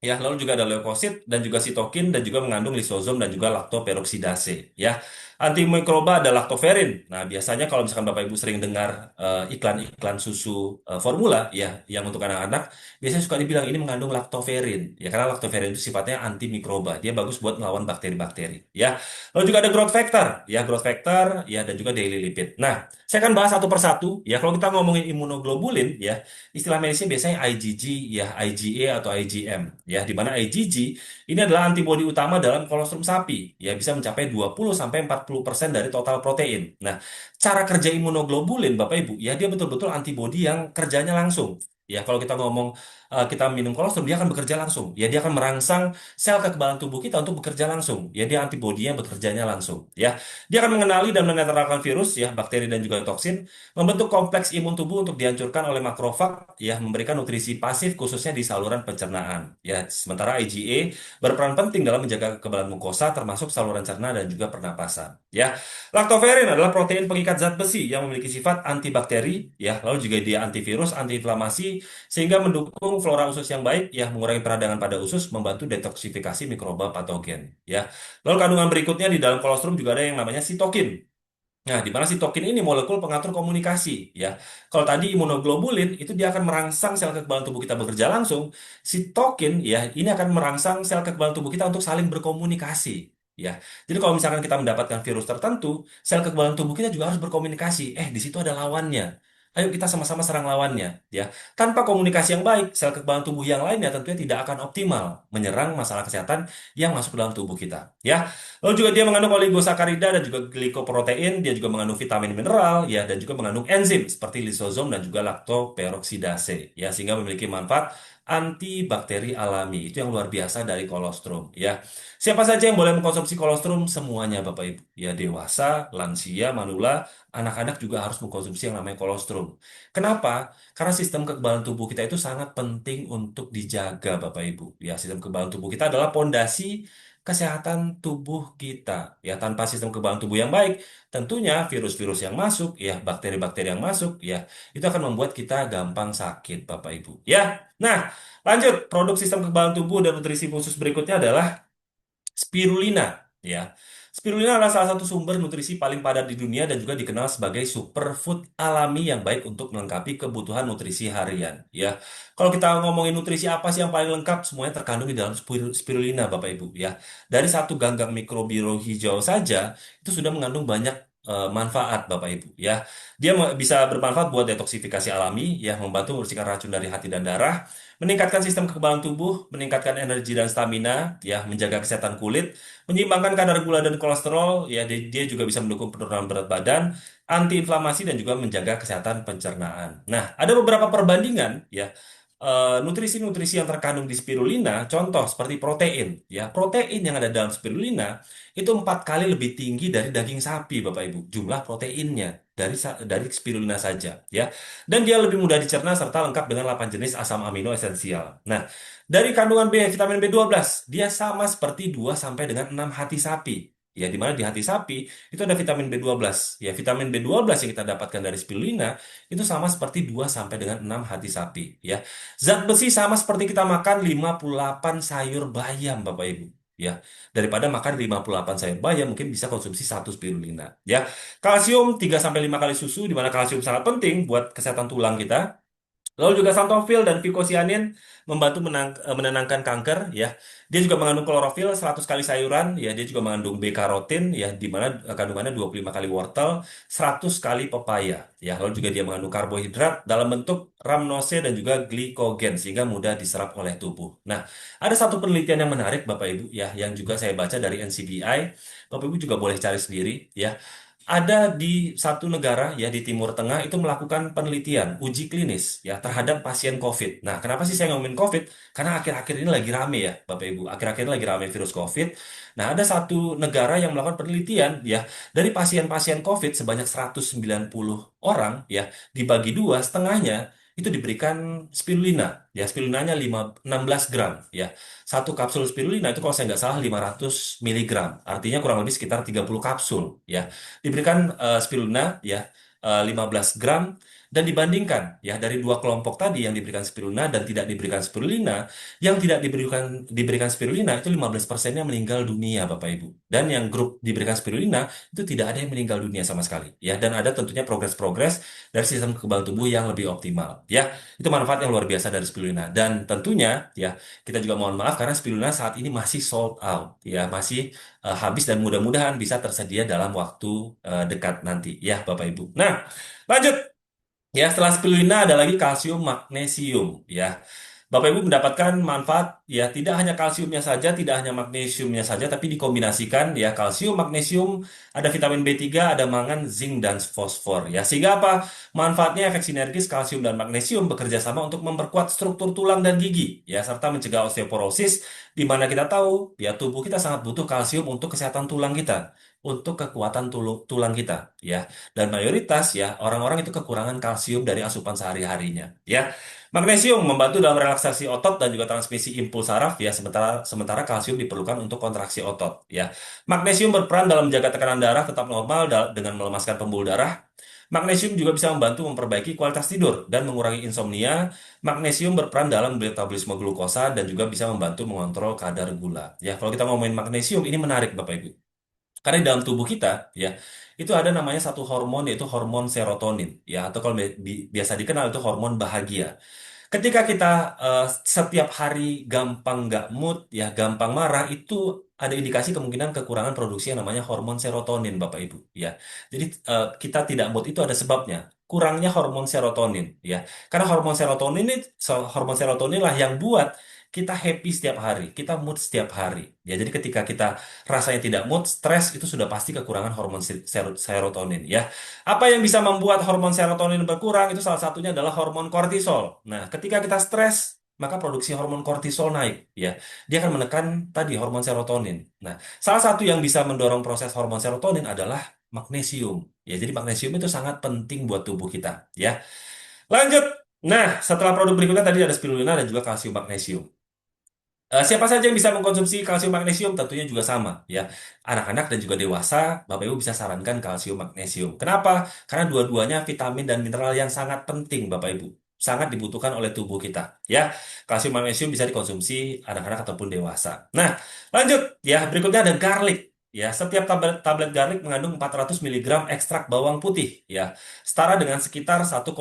S1: Ya, lalu juga ada leukosit dan juga sitokin dan juga mengandung lisosom dan juga laktoperoksidase. Ya, antimikroba ada laktoferin. Nah, biasanya kalau misalkan Bapak Ibu sering dengar iklan-iklan susu formula, ya, yang untuk anak-anak, biasanya suka dibilang ini mengandung laktoferin. Ya, karena laktoferin itu sifatnya antimikroba. Dia bagus buat melawan bakteri-bakteri. Ya, lalu juga ada growth factor. Ya, growth factor, ya, dan juga daily lipid. Nah, saya akan bahas satu persatu. Ya, kalau kita ngomongin imunoglobulin, ya, istilah medisnya biasanya IgG, ya, IgA atau IgM, ya, di mana IgG ini adalah antibodi utama dalam kolostrum sapi, ya, bisa mencapai 20 sampai 40% dari total protein. Nah, cara kerja imunoglobulin Bapak Ibu, ya, dia betul-betul antibodi yang kerjanya langsung. Ya, kalau kita ngomong kita minum kolostrum, dia akan bekerja langsung. Ya, dia akan merangsang sel kekebalan tubuh kita untuk bekerja langsung. Ya, dia antibodinya bekerjanya langsung. Ya, dia akan mengenali dan menetralkan virus, ya, bakteri dan juga toksin, membentuk kompleks imun tubuh untuk dihancurkan oleh makrofag, ya, memberikan nutrisi pasif khususnya di saluran pencernaan. Ya, sementara IgA berperan penting dalam menjaga kekebalan mukosa termasuk saluran cerna dan juga pernapasan. Ya, laktoferin adalah protein pengikat zat besi yang memiliki sifat antibakteri, ya, lalu juga dia antivirus, antiinflamasi, sehingga mendukung flora usus yang baik, ya, mengurangi peradangan pada usus, membantu detoksifikasi mikroba patogen. Ya, lalu kandungan berikutnya di dalam kolostrum juga ada yang namanya sitokin. Nah, di mana sitokin ini molekul pengatur komunikasi, ya. Kalau tadi imunoglobulin itu dia akan merangsang sel kekebalan tubuh kita bekerja langsung, sitokin ya ini akan merangsang sel kekebalan tubuh kita untuk saling berkomunikasi, ya. Jadi kalau misalkan kita mendapatkan virus tertentu, sel kekebalan tubuh kita juga harus berkomunikasi. Di situ ada lawannya. Ayo kita sama-sama serang lawannya, ya. Tanpa komunikasi yang baik, sel kekebalan tubuh yang lainnya tentunya tidak akan optimal menyerang masalah kesehatan yang masuk ke dalam tubuh kita, ya. Lalu juga dia mengandung oligosakarida dan juga glikoprotein, dia juga mengandung vitamin mineral, ya, dan juga mengandung enzim seperti lisosom dan juga laktoperoksidase, ya, sehingga memiliki manfaat antibakteri alami. Itu yang luar biasa dari kolostrum, ya. Siapa saja yang boleh mengkonsumsi kolostrum? Semuanya, Bapak Ibu. Ya, dewasa, lansia, manula, anak-anak juga harus mengkonsumsi yang namanya kolostrum. Kenapa? Karena sistem kekebalan tubuh kita itu sangat penting untuk dijaga, Bapak Ibu. Ya, sistem kekebalan tubuh kita adalah pondasi kesehatan tubuh kita. Ya, tanpa sistem kekebalan tubuh yang baik, tentunya virus-virus yang masuk, ya, bakteri-bakteri yang masuk, ya, itu akan membuat kita gampang sakit, Bapak Ibu. Ya, nah, lanjut. Produk sistem kekebalan tubuh dan nutrisi khusus berikutnya adalah spirulina, ya. Spirulina adalah salah satu sumber nutrisi paling padat di dunia dan juga dikenal sebagai superfood alami yang baik untuk melengkapi kebutuhan nutrisi harian, ya. Kalau kita ngomongin nutrisi apa sih yang paling lengkap, semuanya terkandung di dalam spirulina, Bapak Ibu, ya. Dari satu ganggang mikrobiologi hijau saja itu sudah mengandung banyak manfaat, Bapak Ibu, ya. Dia bisa bermanfaat buat detoksifikasi alami, ya, membantu membersihkan racun dari hati dan darah, meningkatkan sistem kekebalan tubuh, meningkatkan energi dan stamina, ya, menjaga kesehatan kulit, menyeimbangkan kadar gula dan kolesterol, ya, dia juga bisa mendukung penurunan berat badan, antiinflamasi dan juga menjaga kesehatan pencernaan. Nah, ada beberapa perbandingan, ya, nutrisi-nutrisi yang terkandung di spirulina, contoh seperti protein, ya, protein yang ada dalam spirulina itu 4 kali lebih tinggi dari daging sapi, Bapak Ibu, jumlah proteinnya dari spirulina saja, ya. Dan dia lebih mudah dicerna serta lengkap dengan 8 jenis asam amino esensial. Nah, dari kandungan vitamin B12, dia sama seperti 2 sampai dengan 6 hati sapi. Ya, di mana di hati sapi itu ada vitamin B12. Ya, vitamin B12 yang kita dapatkan dari spirulina itu sama seperti 2 sampai dengan 6 hati sapi. Ya, zat besi sama seperti kita makan 58 sayur bayam, Bapak Ibu. Ya, daripada makan 58 sayur bayam, mungkin bisa konsumsi satu spirulina. Ya, kalsium 3 sampai 5 kali susu, di mana kalsium sangat penting buat kesehatan tulang kita. Lalu juga santofil dan vicosianin membantu menenangkan kanker, ya. Dia juga mengandung klorofil 100 kali sayuran, ya. Dia juga mengandung beta-karotin, ya, di mana kandungannya 25 kali wortel, 100 kali pepaya, ya. Lalu juga dia mengandung karbohidrat dalam bentuk ramnose dan juga glikogen sehingga mudah diserap oleh tubuh. Nah, ada satu penelitian yang menarik, Bapak Ibu, ya, yang juga saya baca dari NCBI. Bapak Ibu juga boleh cari sendiri, ya. Ada di satu negara, ya, di Timur Tengah itu melakukan penelitian uji klinis, ya, terhadap pasien COVID. Nah, kenapa sih saya ngomongin COVID? Karena akhir-akhir ini lagi rame, ya, Bapak Ibu. Akhir-akhir ini lagi rame virus COVID. Nah, ada satu negara yang melakukan penelitian, ya, dari pasien-pasien COVID sebanyak 190 orang, ya, dibagi dua, setengahnya itu diberikan spirulina, ya, spirulinanya 16 gram, ya. Satu kapsul spirulina itu kalau saya nggak salah 500 miligram, artinya kurang lebih sekitar 30 kapsul, ya. Diberikan spirulina, ya, 15 gram, dan dibandingkan, ya, dari dua kelompok tadi yang diberikan spirulina dan tidak diberikan spirulina, yang tidak diberikan spirulina itu 15%-nya meninggal dunia, Bapak Ibu. Dan yang grup diberikan spirulina itu tidak ada yang meninggal dunia sama sekali, ya. Dan ada tentunya progres-progres dari sistem kekebalan tubuh yang lebih optimal, ya. Itu manfaat yang luar biasa dari spirulina. Dan tentunya, ya, kita juga mohon maaf karena spirulina saat ini masih sold out, ya, masih habis, dan mudah-mudahan bisa tersedia dalam waktu dekat nanti, ya, Bapak Ibu. Nah, lanjut. Ya, setelah spirulina ada lagi kalsium magnesium, ya. Bapak Ibu mendapatkan manfaat, ya, tidak hanya kalsiumnya saja, tidak hanya magnesiumnya saja, tapi dikombinasikan, ya, kalsium, magnesium, ada vitamin B3, ada mangan, zinc dan fosfor, ya. Sehingga apa? Manfaatnya efek sinergis kalsium dan magnesium bekerja sama untuk memperkuat struktur tulang dan gigi, ya, serta mencegah osteoporosis, di mana kita tahu, ya, tubuh kita sangat butuh kalsium untuk kesehatan tulang kita, untuk kekuatan tulang kita, ya. Dan mayoritas, ya, orang-orang itu kekurangan kalsium dari asupan sehari-harinya, ya. Magnesium membantu dalam relaksasi otot dan juga transmisi impuls saraf, ya, sementara sementara kalsium diperlukan untuk kontraksi otot, ya. Magnesium berperan dalam menjaga tekanan darah tetap normal dengan melemaskan pembuluh darah. Magnesium juga bisa membantu memperbaiki kualitas tidur dan mengurangi insomnia. Magnesium berperan dalam metabolisme glukosa dan juga bisa membantu mengontrol kadar gula. Ya, kalau kita ngomongin magnesium ini menarik, Bapak Ibu. Karena di dalam tubuh kita, ya, itu ada namanya satu hormon, yaitu hormon serotonin, ya, atau kalau biasa dikenal itu hormon bahagia. Ketika kita setiap hari gampang nggak mood, ya, gampang marah, itu ada indikasi kemungkinan kekurangan produksi yang namanya hormon serotonin, Bapak Ibu, ya. Jadi kita tidak mood itu ada sebabnya. Kurangnya hormon serotonin, ya. Karena hormon serotonin lah yang buat kita happy setiap hari, kita mood setiap hari. Ya, jadi ketika kita rasanya tidak mood, stres, itu sudah pasti kekurangan hormon serotonin, ya. Apa yang bisa membuat hormon serotonin berkurang itu salah satunya adalah hormon kortisol. Nah, ketika kita stres, maka produksi hormon kortisol naik, ya. Dia akan menekan tadi hormon serotonin. Nah, salah satu yang bisa mendorong proses hormon serotonin adalah magnesium. Ya, jadi magnesium itu sangat penting buat tubuh kita, ya. Lanjut. Nah, setelah produk berikutnya tadi ada spirulina dan juga kalsium magnesium. Siapa saja yang bisa mengkonsumsi kalsium magnesium tentunya juga sama ya. Anak-anak dan juga dewasa, Bapak Ibu bisa sarankan kalsium magnesium. Kenapa? Karena dua-duanya vitamin dan mineral yang sangat penting Bapak Ibu. Sangat dibutuhkan oleh tubuh kita ya. Kalsium magnesium bisa dikonsumsi anak-anak ataupun dewasa. Nah, lanjut ya. Berikutnya ada garlic. Ya, setiap tablet garlic mengandung 400 miligram ekstrak bawang putih ya. Setara dengan sekitar 1,2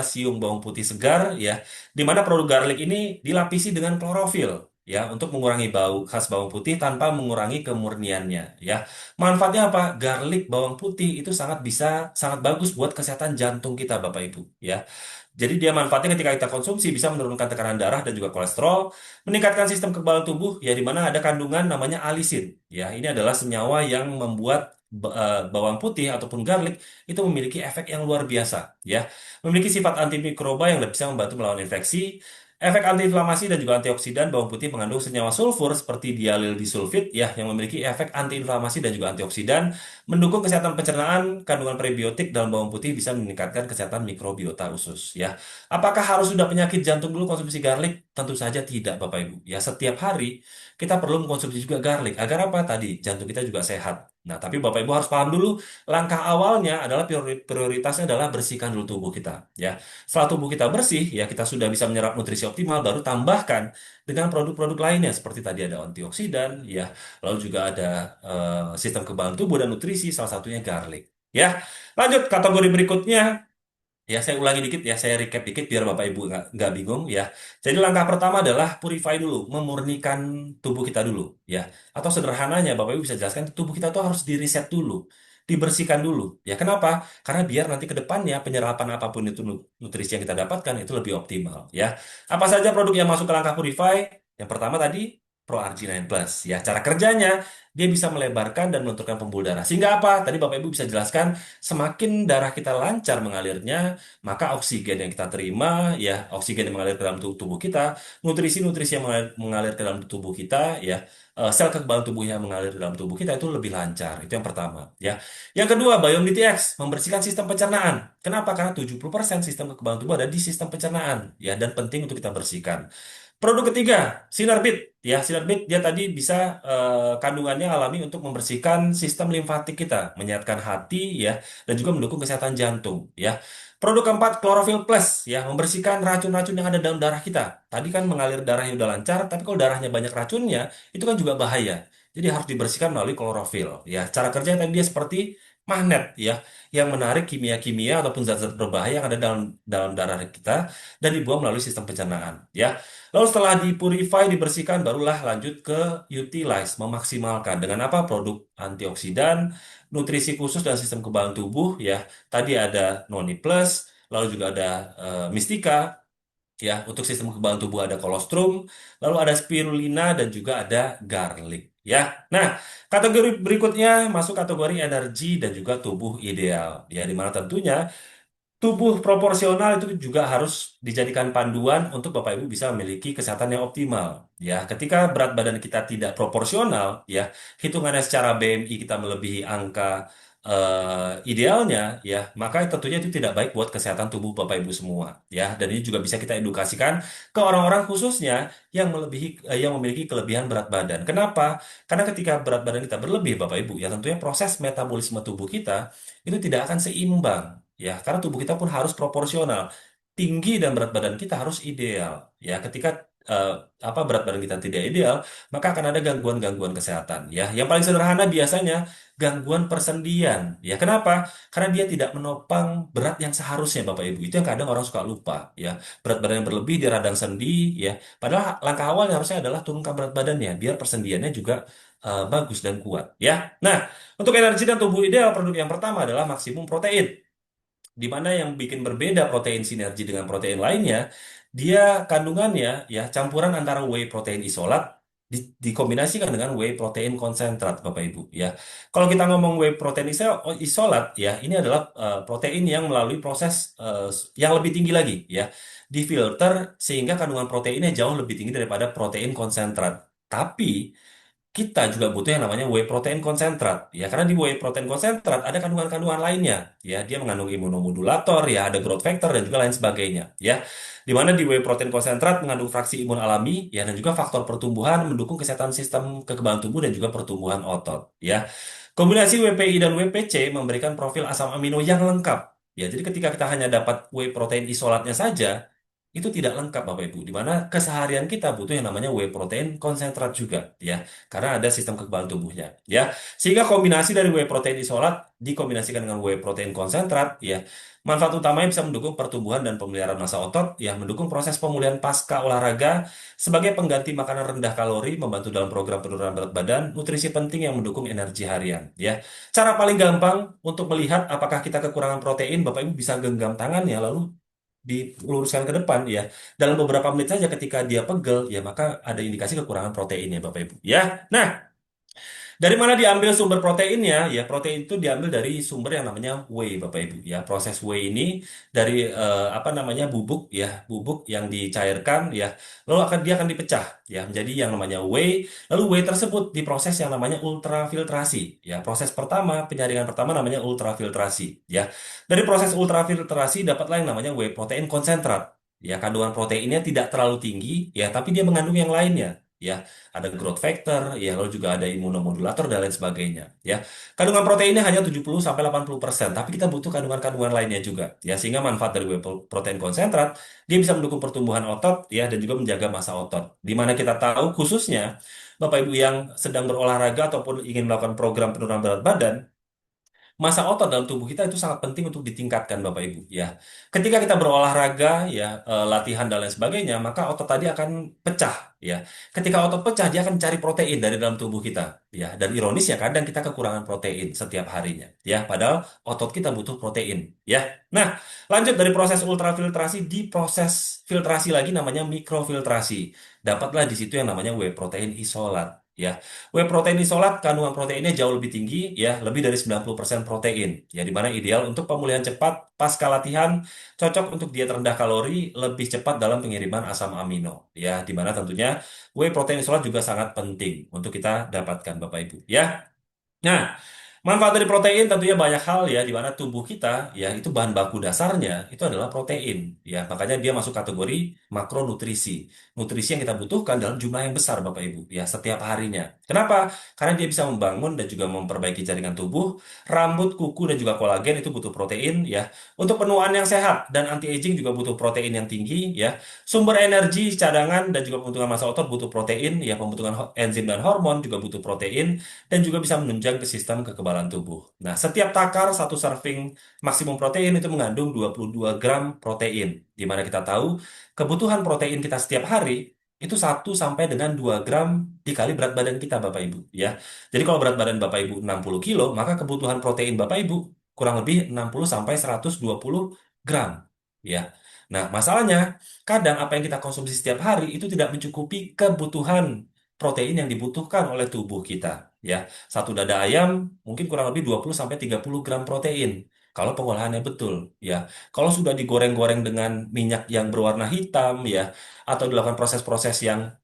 S1: siung bawang putih segar ya, di mana produk garlic ini dilapisi dengan klorofil ya untuk mengurangi bau khas bawang putih tanpa mengurangi kemurniannya ya. Manfaatnya apa? Garlic bawang putih itu sangat bagus buat kesehatan jantung kita Bapak Ibu ya. Jadi dia manfaatnya ketika kita konsumsi bisa menurunkan tekanan darah dan juga kolesterol, meningkatkan sistem kekebalan tubuh ya di mana ada kandungan namanya alisin. Ya, ini adalah senyawa yang membuat bawang putih ataupun garlic itu memiliki efek yang luar biasa ya. Memiliki sifat antimikroba yang bisa membantu melawan infeksi. Efek antiinflamasi dan juga antioksidan, bawang putih mengandung senyawa sulfur seperti dialil disulfid ya yang memiliki efek antiinflamasi dan juga antioksidan, mendukung kesehatan pencernaan. Kandungan prebiotik dalam bawang putih bisa meningkatkan kesehatan mikrobiota usus ya. Apakah harus sudah penyakit jantung dulu konsumsi garlic? Tentu saja tidak Bapak Ibu. Ya setiap hari kita perlu mengkonsumsi juga garlic agar apa tadi? Jantung kita juga sehat. Nah, tapi Bapak Ibu harus paham dulu langkah awalnya adalah prioritasnya adalah bersihkan dulu tubuh kita ya. Setelah tubuh kita bersih, ya kita sudah bisa menyerap nutrisi optimal, baru tambahkan dengan produk-produk lainnya seperti tadi ada antioksidan, ya, lalu juga ada sistem kekebalan tubuh dan nutrisi, salah satunya garlic. Ya, lanjut kategori berikutnya. Ya, saya ulangi dikit ya, saya recap dikit biar Bapak Ibu nggak bingung ya. Jadi langkah pertama adalah purify dulu, memurnikan tubuh kita dulu ya. Atau sederhananya Bapak Ibu bisa jelaskan tubuh kita tuh harus di-reset dulu, dibersihkan dulu. Ya kenapa? Karena biar nanti ke depannya penyerapan apapun itu nutrisi yang kita dapatkan itu lebih optimal ya. Apa saja produk yang masuk ke langkah purify? Yang pertama tadi Pro Arginine Plus ya. Cara kerjanya dia bisa melebarkan dan melunturkan pembuluh darah. Sehingga apa? Tadi Bapak Ibu bisa jelaskan semakin darah kita lancar mengalirnya, maka oksigen yang kita terima, ya oksigen yang mengalir ke dalam tubuh kita, nutrisi-nutrisi yang mengalir ke dalam tubuh kita, ya sel kekebalan tubuh yang mengalir ke dalam tubuh kita itu lebih lancar. Itu yang pertama, ya. Yang kedua, Biome DTX membersihkan sistem pencernaan. Kenapa? Karena 70% sistem kekebalan tubuh ada di sistem pencernaan, ya, dan penting untuk kita bersihkan. Produk ketiga, Sinarbit. Ya, Sinarbit dia tadi bisa kandungannya alami untuk membersihkan sistem limfatik kita, menyehatkan hati ya, dan juga mendukung kesehatan jantung ya. Produk keempat, Chlorophyll Plus ya, membersihkan racun-racun yang ada dalam darah kita. Tadi kan mengalir darahnya udah lancar, tapi kalau darahnya banyak racunnya, itu kan juga bahaya. Jadi harus dibersihkan melalui klorofil ya. Cara kerjanya tadi dia seperti magnet ya, yang menarik kimia-kimia ataupun zat-zat berbahaya yang ada dalam dalam darah kita dan dibuang melalui sistem pencernaan ya. Lalu setelah dipurify, dibersihkan, barulah lanjut ke utilize, memaksimalkan. Dengan apa? Produk antioksidan, nutrisi khusus dan sistem kekebalan tubuh, ya. Tadi ada Noni Plus, lalu juga ada Mistika, ya. Untuk sistem kekebalan tubuh ada kolostrum, lalu ada spirulina dan juga ada garlic, ya. Nah, kategori berikutnya masuk kategori energi dan juga tubuh ideal, ya. Di mana tentunya tubuh proporsional itu juga harus dijadikan panduan untuk Bapak Ibu bisa memiliki kesehatan yang optimal. Ya, ketika berat badan kita tidak proporsional, ya, hitungannya secara BMI kita melebihi angka idealnya, ya, maka tentunya itu tidak baik buat kesehatan tubuh Bapak Ibu semua. Ya, dan ini juga bisa kita edukasikan ke orang-orang khususnya yang memiliki kelebihan berat badan. Kenapa? Karena ketika berat badan kita berlebih, Bapak Ibu, ya tentunya proses metabolisme tubuh kita itu tidak akan seimbang. Ya, karena tubuh kita pun harus proporsional. Tinggi dan berat badan kita harus ideal. Ya, ketika eh, berat badan kita tidak ideal, maka akan ada gangguan-gangguan kesehatan. Ya, yang paling sederhana biasanya gangguan persendian. Ya, kenapa? Karena dia tidak menopang berat yang seharusnya, Bapak Ibu. Itu yang kadang orang suka lupa. Ya, berat badan yang berlebih di radang sendi. Ya, padahal langkah awalnya harusnya adalah turunkan berat badannya, biar persendiannya juga bagus dan kuat. Ya, nah untuk energi dan tubuh ideal, produk yang pertama adalah maksimum protein di mana yang bikin berbeda protein sinergi dengan protein lainnya, dia kandungannya ya campuran antara whey protein isolat dikombinasikan dengan whey protein konsentrat Bapak Ibu ya. Kalau kita ngomong whey protein isolat ya, ini adalah protein yang melalui proses yang lebih tinggi lagi ya. Difilter sehingga kandungan proteinnya jauh lebih tinggi daripada protein konsentrat. Tapi kita juga butuh yang namanya whey protein konsentrat ya, karena di whey protein konsentrat ada kandungan-kandungan lainnya ya, dia mengandung imunomodulator ya, ada growth factor dan juga lain sebagainya ya, di mana di whey protein konsentrat mengandung fraksi imun alami ya, dan juga faktor pertumbuhan mendukung kesehatan sistem kekebalan tubuh dan juga pertumbuhan otot ya. Kombinasi WPI dan WPC memberikan profil asam amino yang lengkap ya, jadi ketika kita hanya dapat whey protein isolatnya saja itu tidak lengkap Bapak Ibu, di mana keseharian kita butuh yang namanya whey protein konsentrat juga ya, karena ada sistem kekebalan tubuhnya ya. Sehingga kombinasi dari whey protein isolat dikombinasikan dengan whey protein konsentrat ya, manfaat utamanya bisa mendukung pertumbuhan dan pemeliharaan massa otot ya, mendukung proses pemulihan pasca olahraga sebagai pengganti makanan rendah kalori, membantu dalam program penurunan berat badan, nutrisi penting yang mendukung energi harian ya. Cara paling gampang untuk melihat apakah kita kekurangan protein, Bapak Ibu bisa genggam tangan ya, lalu diluruskan ke depan ya. Dalam beberapa menit saja ketika dia pegel ya, maka ada indikasi kekurangan proteinnya Bapak Ibu ya. Nah, dari mana diambil sumber proteinnya? Ya, protein itu diambil dari sumber yang namanya whey, Bapak Ibu. Ya, proses whey ini dari apa namanya bubuk ya, bubuk yang dicairkan ya, lalu dia akan dipecah ya menjadi yang namanya whey. Lalu whey tersebut diproses yang namanya ultrafiltrasi. Ya, proses pertama, penyaringan pertama namanya ultrafiltrasi. Ya, dari proses ultrafiltrasi dapatlah yang namanya whey protein konsentrat. Ya, kandungan proteinnya tidak terlalu tinggi ya, tapi dia mengandung yang lainnya. Ya, ada growth factor, ya lalu juga ada imunomodulator dan lain sebagainya. Ya, kandungan proteinnya hanya 70 sampai 80%, tapi kita butuh kandungan-kandungan lainnya juga. Ya, sehingga manfaat dari whey protein konsentrat dia bisa mendukung pertumbuhan otot ya, dan juga menjaga massa otot. Di mana kita tahu khususnya Bapak Ibu yang sedang berolahraga ataupun ingin melakukan program penurunan berat badan, massa otot dalam tubuh kita itu sangat penting untuk ditingkatkan Bapak Ibu ya. Ketika kita berolahraga ya, latihan dan lain sebagainya, maka otot tadi akan pecah ya. Ketika otot pecah dia akan cari protein dari dalam tubuh kita ya. Dan ironis ya, kadang kita kekurangan protein setiap harinya ya. Padahal otot kita butuh protein ya. Nah, lanjut dari proses ultrafiltrasi, diproses filtrasi lagi namanya mikrofiltrasi. Dapatlah di situ yang namanya whey protein isolat ya. Whey protein isolat kandungan proteinnya jauh lebih tinggi ya, lebih dari 90% protein. Ya, di mana ideal untuk pemulihan cepat pasca latihan, cocok untuk diet rendah kalori, lebih cepat dalam pengiriman asam amino. Ya, di mana tentunya whey protein isolat juga sangat penting untuk kita dapatkan Bapak Ibu. Ya. Nah, manfaat dari protein tentunya banyak hal ya, di mana tubuh kita ya itu bahan baku dasarnya itu adalah protein ya, makanya dia masuk kategori makronutrisi, nutrisi yang kita butuhkan dalam jumlah yang besar Bapak Ibu ya setiap harinya. Kenapa? Karena dia bisa membangun dan juga memperbaiki jaringan tubuh, rambut, kuku dan juga kolagen itu butuh protein ya. Untuk penuaan yang sehat dan anti aging juga butuh protein yang tinggi ya. Sumber energi cadangan dan juga pembentukan massa otot butuh protein ya, pembentukan enzim dan hormon juga butuh protein, dan juga bisa menunjang ke sistem kekebalan tubuh. Nah, setiap takar satu serving maksimum protein itu mengandung 22 gram protein. Di mana kita tahu kebutuhan protein kita setiap hari itu 1 sampai dengan 2 gram dikali berat badan kita Bapak Ibu ya. Jadi kalau berat badan Bapak Ibu 60 kilo, maka kebutuhan protein Bapak Ibu kurang lebih 60 sampai 120 gram ya. Nah, masalahnya kadang apa yang kita konsumsi setiap hari itu tidak mencukupi kebutuhan protein yang dibutuhkan oleh tubuh kita ya. Satu dada ayam mungkin kurang lebih 20 sampai 30 gram protein kalau pengolahannya betul ya. Kalau sudah digoreng-goreng dengan minyak yang berwarna hitam ya, atau dilakukan proses-proses yang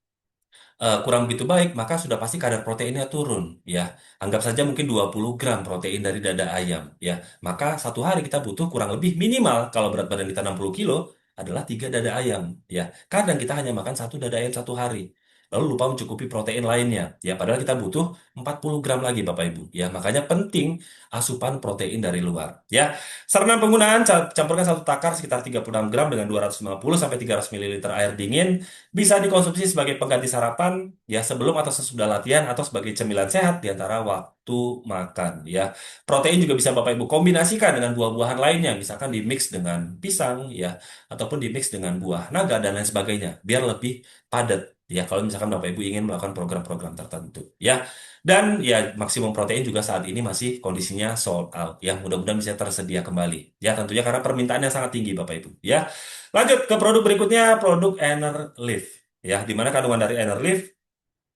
S1: kurang begitu baik, maka sudah pasti kadar proteinnya turun ya. Anggap saja mungkin 20 gram protein dari dada ayam ya. Maka satu hari kita butuh kurang lebih minimal kalau berat badan kita 60 kilo adalah 3 dada ayam ya. Kadang kita hanya makan 1 dada ayam satu hari. Lalu lupa mencukupi protein lainnya. Ya, padahal kita butuh 40 gram lagi Bapak Ibu. Ya, makanya penting asupan protein dari luar. Ya, saran penggunaan campurkan satu takar sekitar 36 gram dengan 250 sampai 300 ml air dingin. Bisa dikonsumsi sebagai pengganti sarapan ya, sebelum atau sesudah latihan, atau sebagai cemilan sehat di antara waktu makan ya. Protein juga bisa Bapak Ibu kombinasikan dengan buah-buahan lainnya, misalkan di mix dengan pisang ya, ataupun di mix dengan buah naga dan lain sebagainya biar lebih padat ya, kalau misalkan Bapak Ibu ingin melakukan program-program tertentu ya. Dan ya, maksimum protein juga saat ini masih kondisinya sold out ya, mudah-mudahan bisa tersedia kembali ya, tentunya karena permintaannya sangat tinggi Bapak Ibu ya. Lanjut ke produk berikutnya, produk Enerlift ya, di mana kandungan dari Enerlift,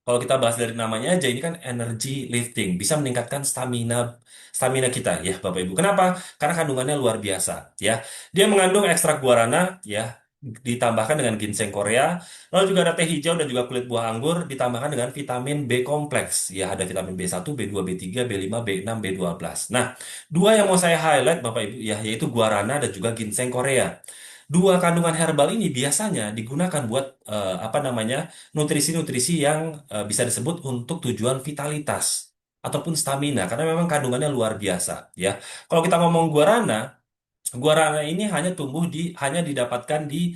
S1: kalau kita bahas dari namanya aja, ini kan energy lifting, bisa meningkatkan stamina stamina kita ya Bapak Ibu. Kenapa? Karena kandungannya luar biasa ya. Dia mengandung ekstrak guarana ya, ditambahkan dengan ginseng Korea, lalu juga ada teh hijau dan juga kulit buah anggur ditambahkan dengan vitamin B kompleks. Ya, ada vitamin B1, B2, B3, B5, B6, B12. Nah, dua yang mau saya highlight Bapak Ibu ya, yaitu guarana dan juga ginseng Korea. Dua kandungan herbal ini biasanya digunakan buat apa namanya nutrisi-nutrisi yang bisa disebut untuk tujuan vitalitas ataupun stamina karena memang kandungannya luar biasa ya. Kalau kita ngomong guarana ini hanya didapatkan di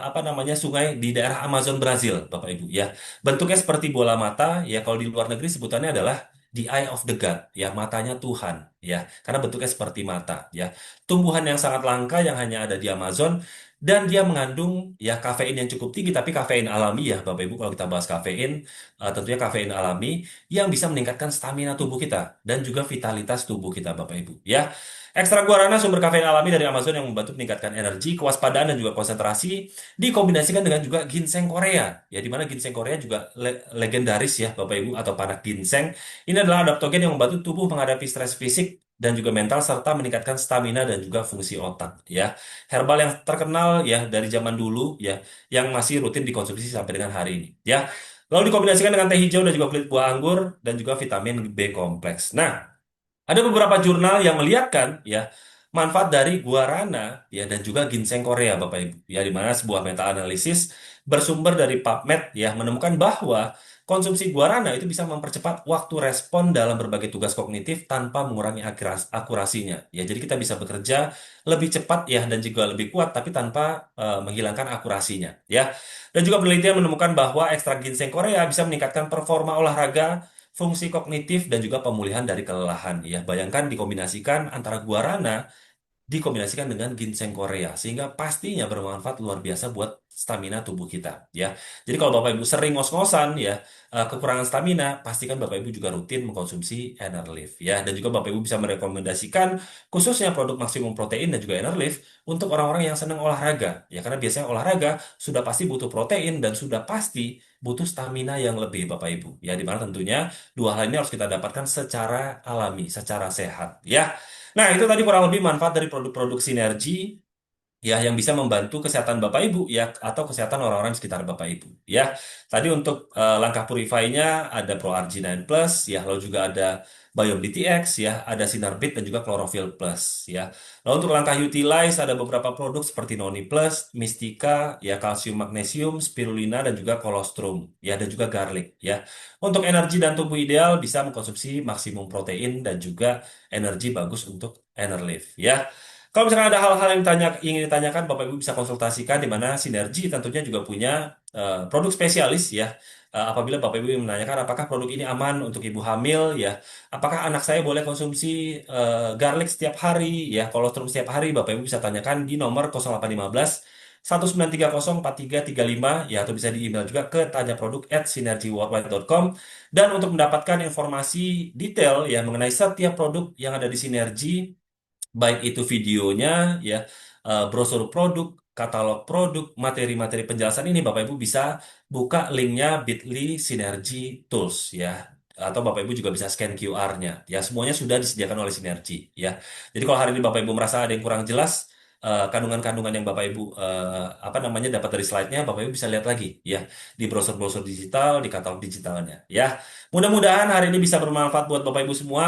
S1: apa namanya sungai di daerah Amazon Brazil, Bapak Ibu ya. Bentuknya seperti bola mata ya, kalau di luar negeri sebutannya adalah the eye of the God ya, matanya Tuhan ya. Karena bentuknya seperti mata ya. Tumbuhan yang sangat langka yang hanya ada di Amazon dan dia mengandung ya kafein yang cukup tinggi, tapi kafein alami ya Bapak Ibu. Kalau kita bahas kafein, tentunya kafein alami yang bisa meningkatkan stamina tubuh kita dan juga vitalitas tubuh kita Bapak Ibu ya. Ekstrak guarana sumber kafein alami dari Amazon yang membantu meningkatkan energi, kewaspadaan, dan juga konsentrasi, dikombinasikan dengan juga ginseng Korea. Ya, di mana ginseng Korea juga legendaris ya, Bapak Ibu, atau panak ginseng. Ini adalah adaptogen yang membantu tubuh menghadapi stres fisik dan juga mental, serta meningkatkan stamina dan juga fungsi otak. Ya, herbal yang terkenal ya dari zaman dulu ya, yang masih rutin dikonsumsi sampai dengan hari ini. Ya, lalu dikombinasikan dengan teh hijau dan juga kulit buah anggur dan juga vitamin B kompleks. Nah, ada beberapa jurnal yang melihatkan ya manfaat dari guarana ya dan juga ginseng Korea Bapak Ibu ya, di mana sebuah meta-analisis bersumber dari PubMed ya menemukan bahwa konsumsi guarana itu bisa mempercepat waktu respon dalam berbagai tugas kognitif tanpa mengurangi akurasinya ya, jadi kita bisa bekerja lebih cepat ya dan juga lebih kuat tapi tanpa menghilangkan akurasinya ya. Dan juga penelitian menemukan bahwa ekstrak ginseng Korea bisa meningkatkan performa olahraga, fungsi kognitif dan juga pemulihan dari kelelahan ya. Bayangkan dikombinasikan antara guarana dikombinasikan dengan ginseng Korea sehingga pastinya bermanfaat luar biasa buat stamina tubuh kita ya. Jadi kalau Bapak Ibu sering ngos-ngosan ya, kekurangan stamina, pastikan Bapak Ibu juga rutin mengkonsumsi Enerlife ya, dan juga Bapak Ibu bisa merekomendasikan khususnya produk maksimum protein dan juga Enerlife untuk orang-orang yang senang olahraga ya, karena biasanya olahraga sudah pasti butuh protein dan sudah pasti butuh stamina yang lebih Bapak Ibu ya, di mana tentunya dua hal ini harus kita dapatkan secara alami, secara sehat ya. Nah, itu tadi kurang lebih manfaat dari produk-produk sinergi ya yang bisa membantu kesehatan Bapak Ibu ya atau kesehatan orang-orang di sekitar Bapak Ibu ya. Tadi untuk langkah Purify-nya ada Pro RG9 Plus ya, lalu juga ada Biome DTX ya, ada Sinarbit dan juga Chlorophyll Plus ya. Lalu untuk langkah Utilize ada beberapa produk seperti Noni Plus, Mystica ya, kalsium magnesium, spirulina dan juga colostrum ya, dan juga garlic ya. Untuk energi dan tubuh ideal bisa mengkonsumsi maksimum protein dan juga energi bagus untuk Enerlife ya. Kalau misalkan ada hal-hal yang ingin ditanyakan, Bapak Ibu bisa konsultasikan di mana Sinergi tentunya juga punya produk spesialis ya. Apabila Bapak Ibu menanyakan apakah produk ini aman untuk ibu hamil ya, apakah anak saya boleh konsumsi garlic setiap hari ya, kolostrum setiap hari, Bapak Ibu bisa tanyakan di nomor 0815 1930 4335 ya, atau bisa di email juga ke tanyaproduk@sinergiworldwide.com. Dan untuk mendapatkan informasi detail ya mengenai setiap produk yang ada di Sinergi, baik itu videonya ya, brosur produk, katalog produk, materi-materi penjelasan ini, Bapak Ibu bisa buka linknya bit.ly Sinergi Tools ya, atau Bapak Ibu juga bisa scan QR-nya ya, semuanya sudah disediakan oleh Sinergi ya. Jadi kalau hari ini Bapak Ibu merasa ada yang kurang jelas kandungan-kandungan yang Bapak Ibu apa namanya dapat dari slide-nya, Bapak Ibu bisa lihat lagi ya di brosur-brosur digital, di katalog digitalnya ya. Mudah-mudahan hari ini bisa bermanfaat buat Bapak Ibu semua.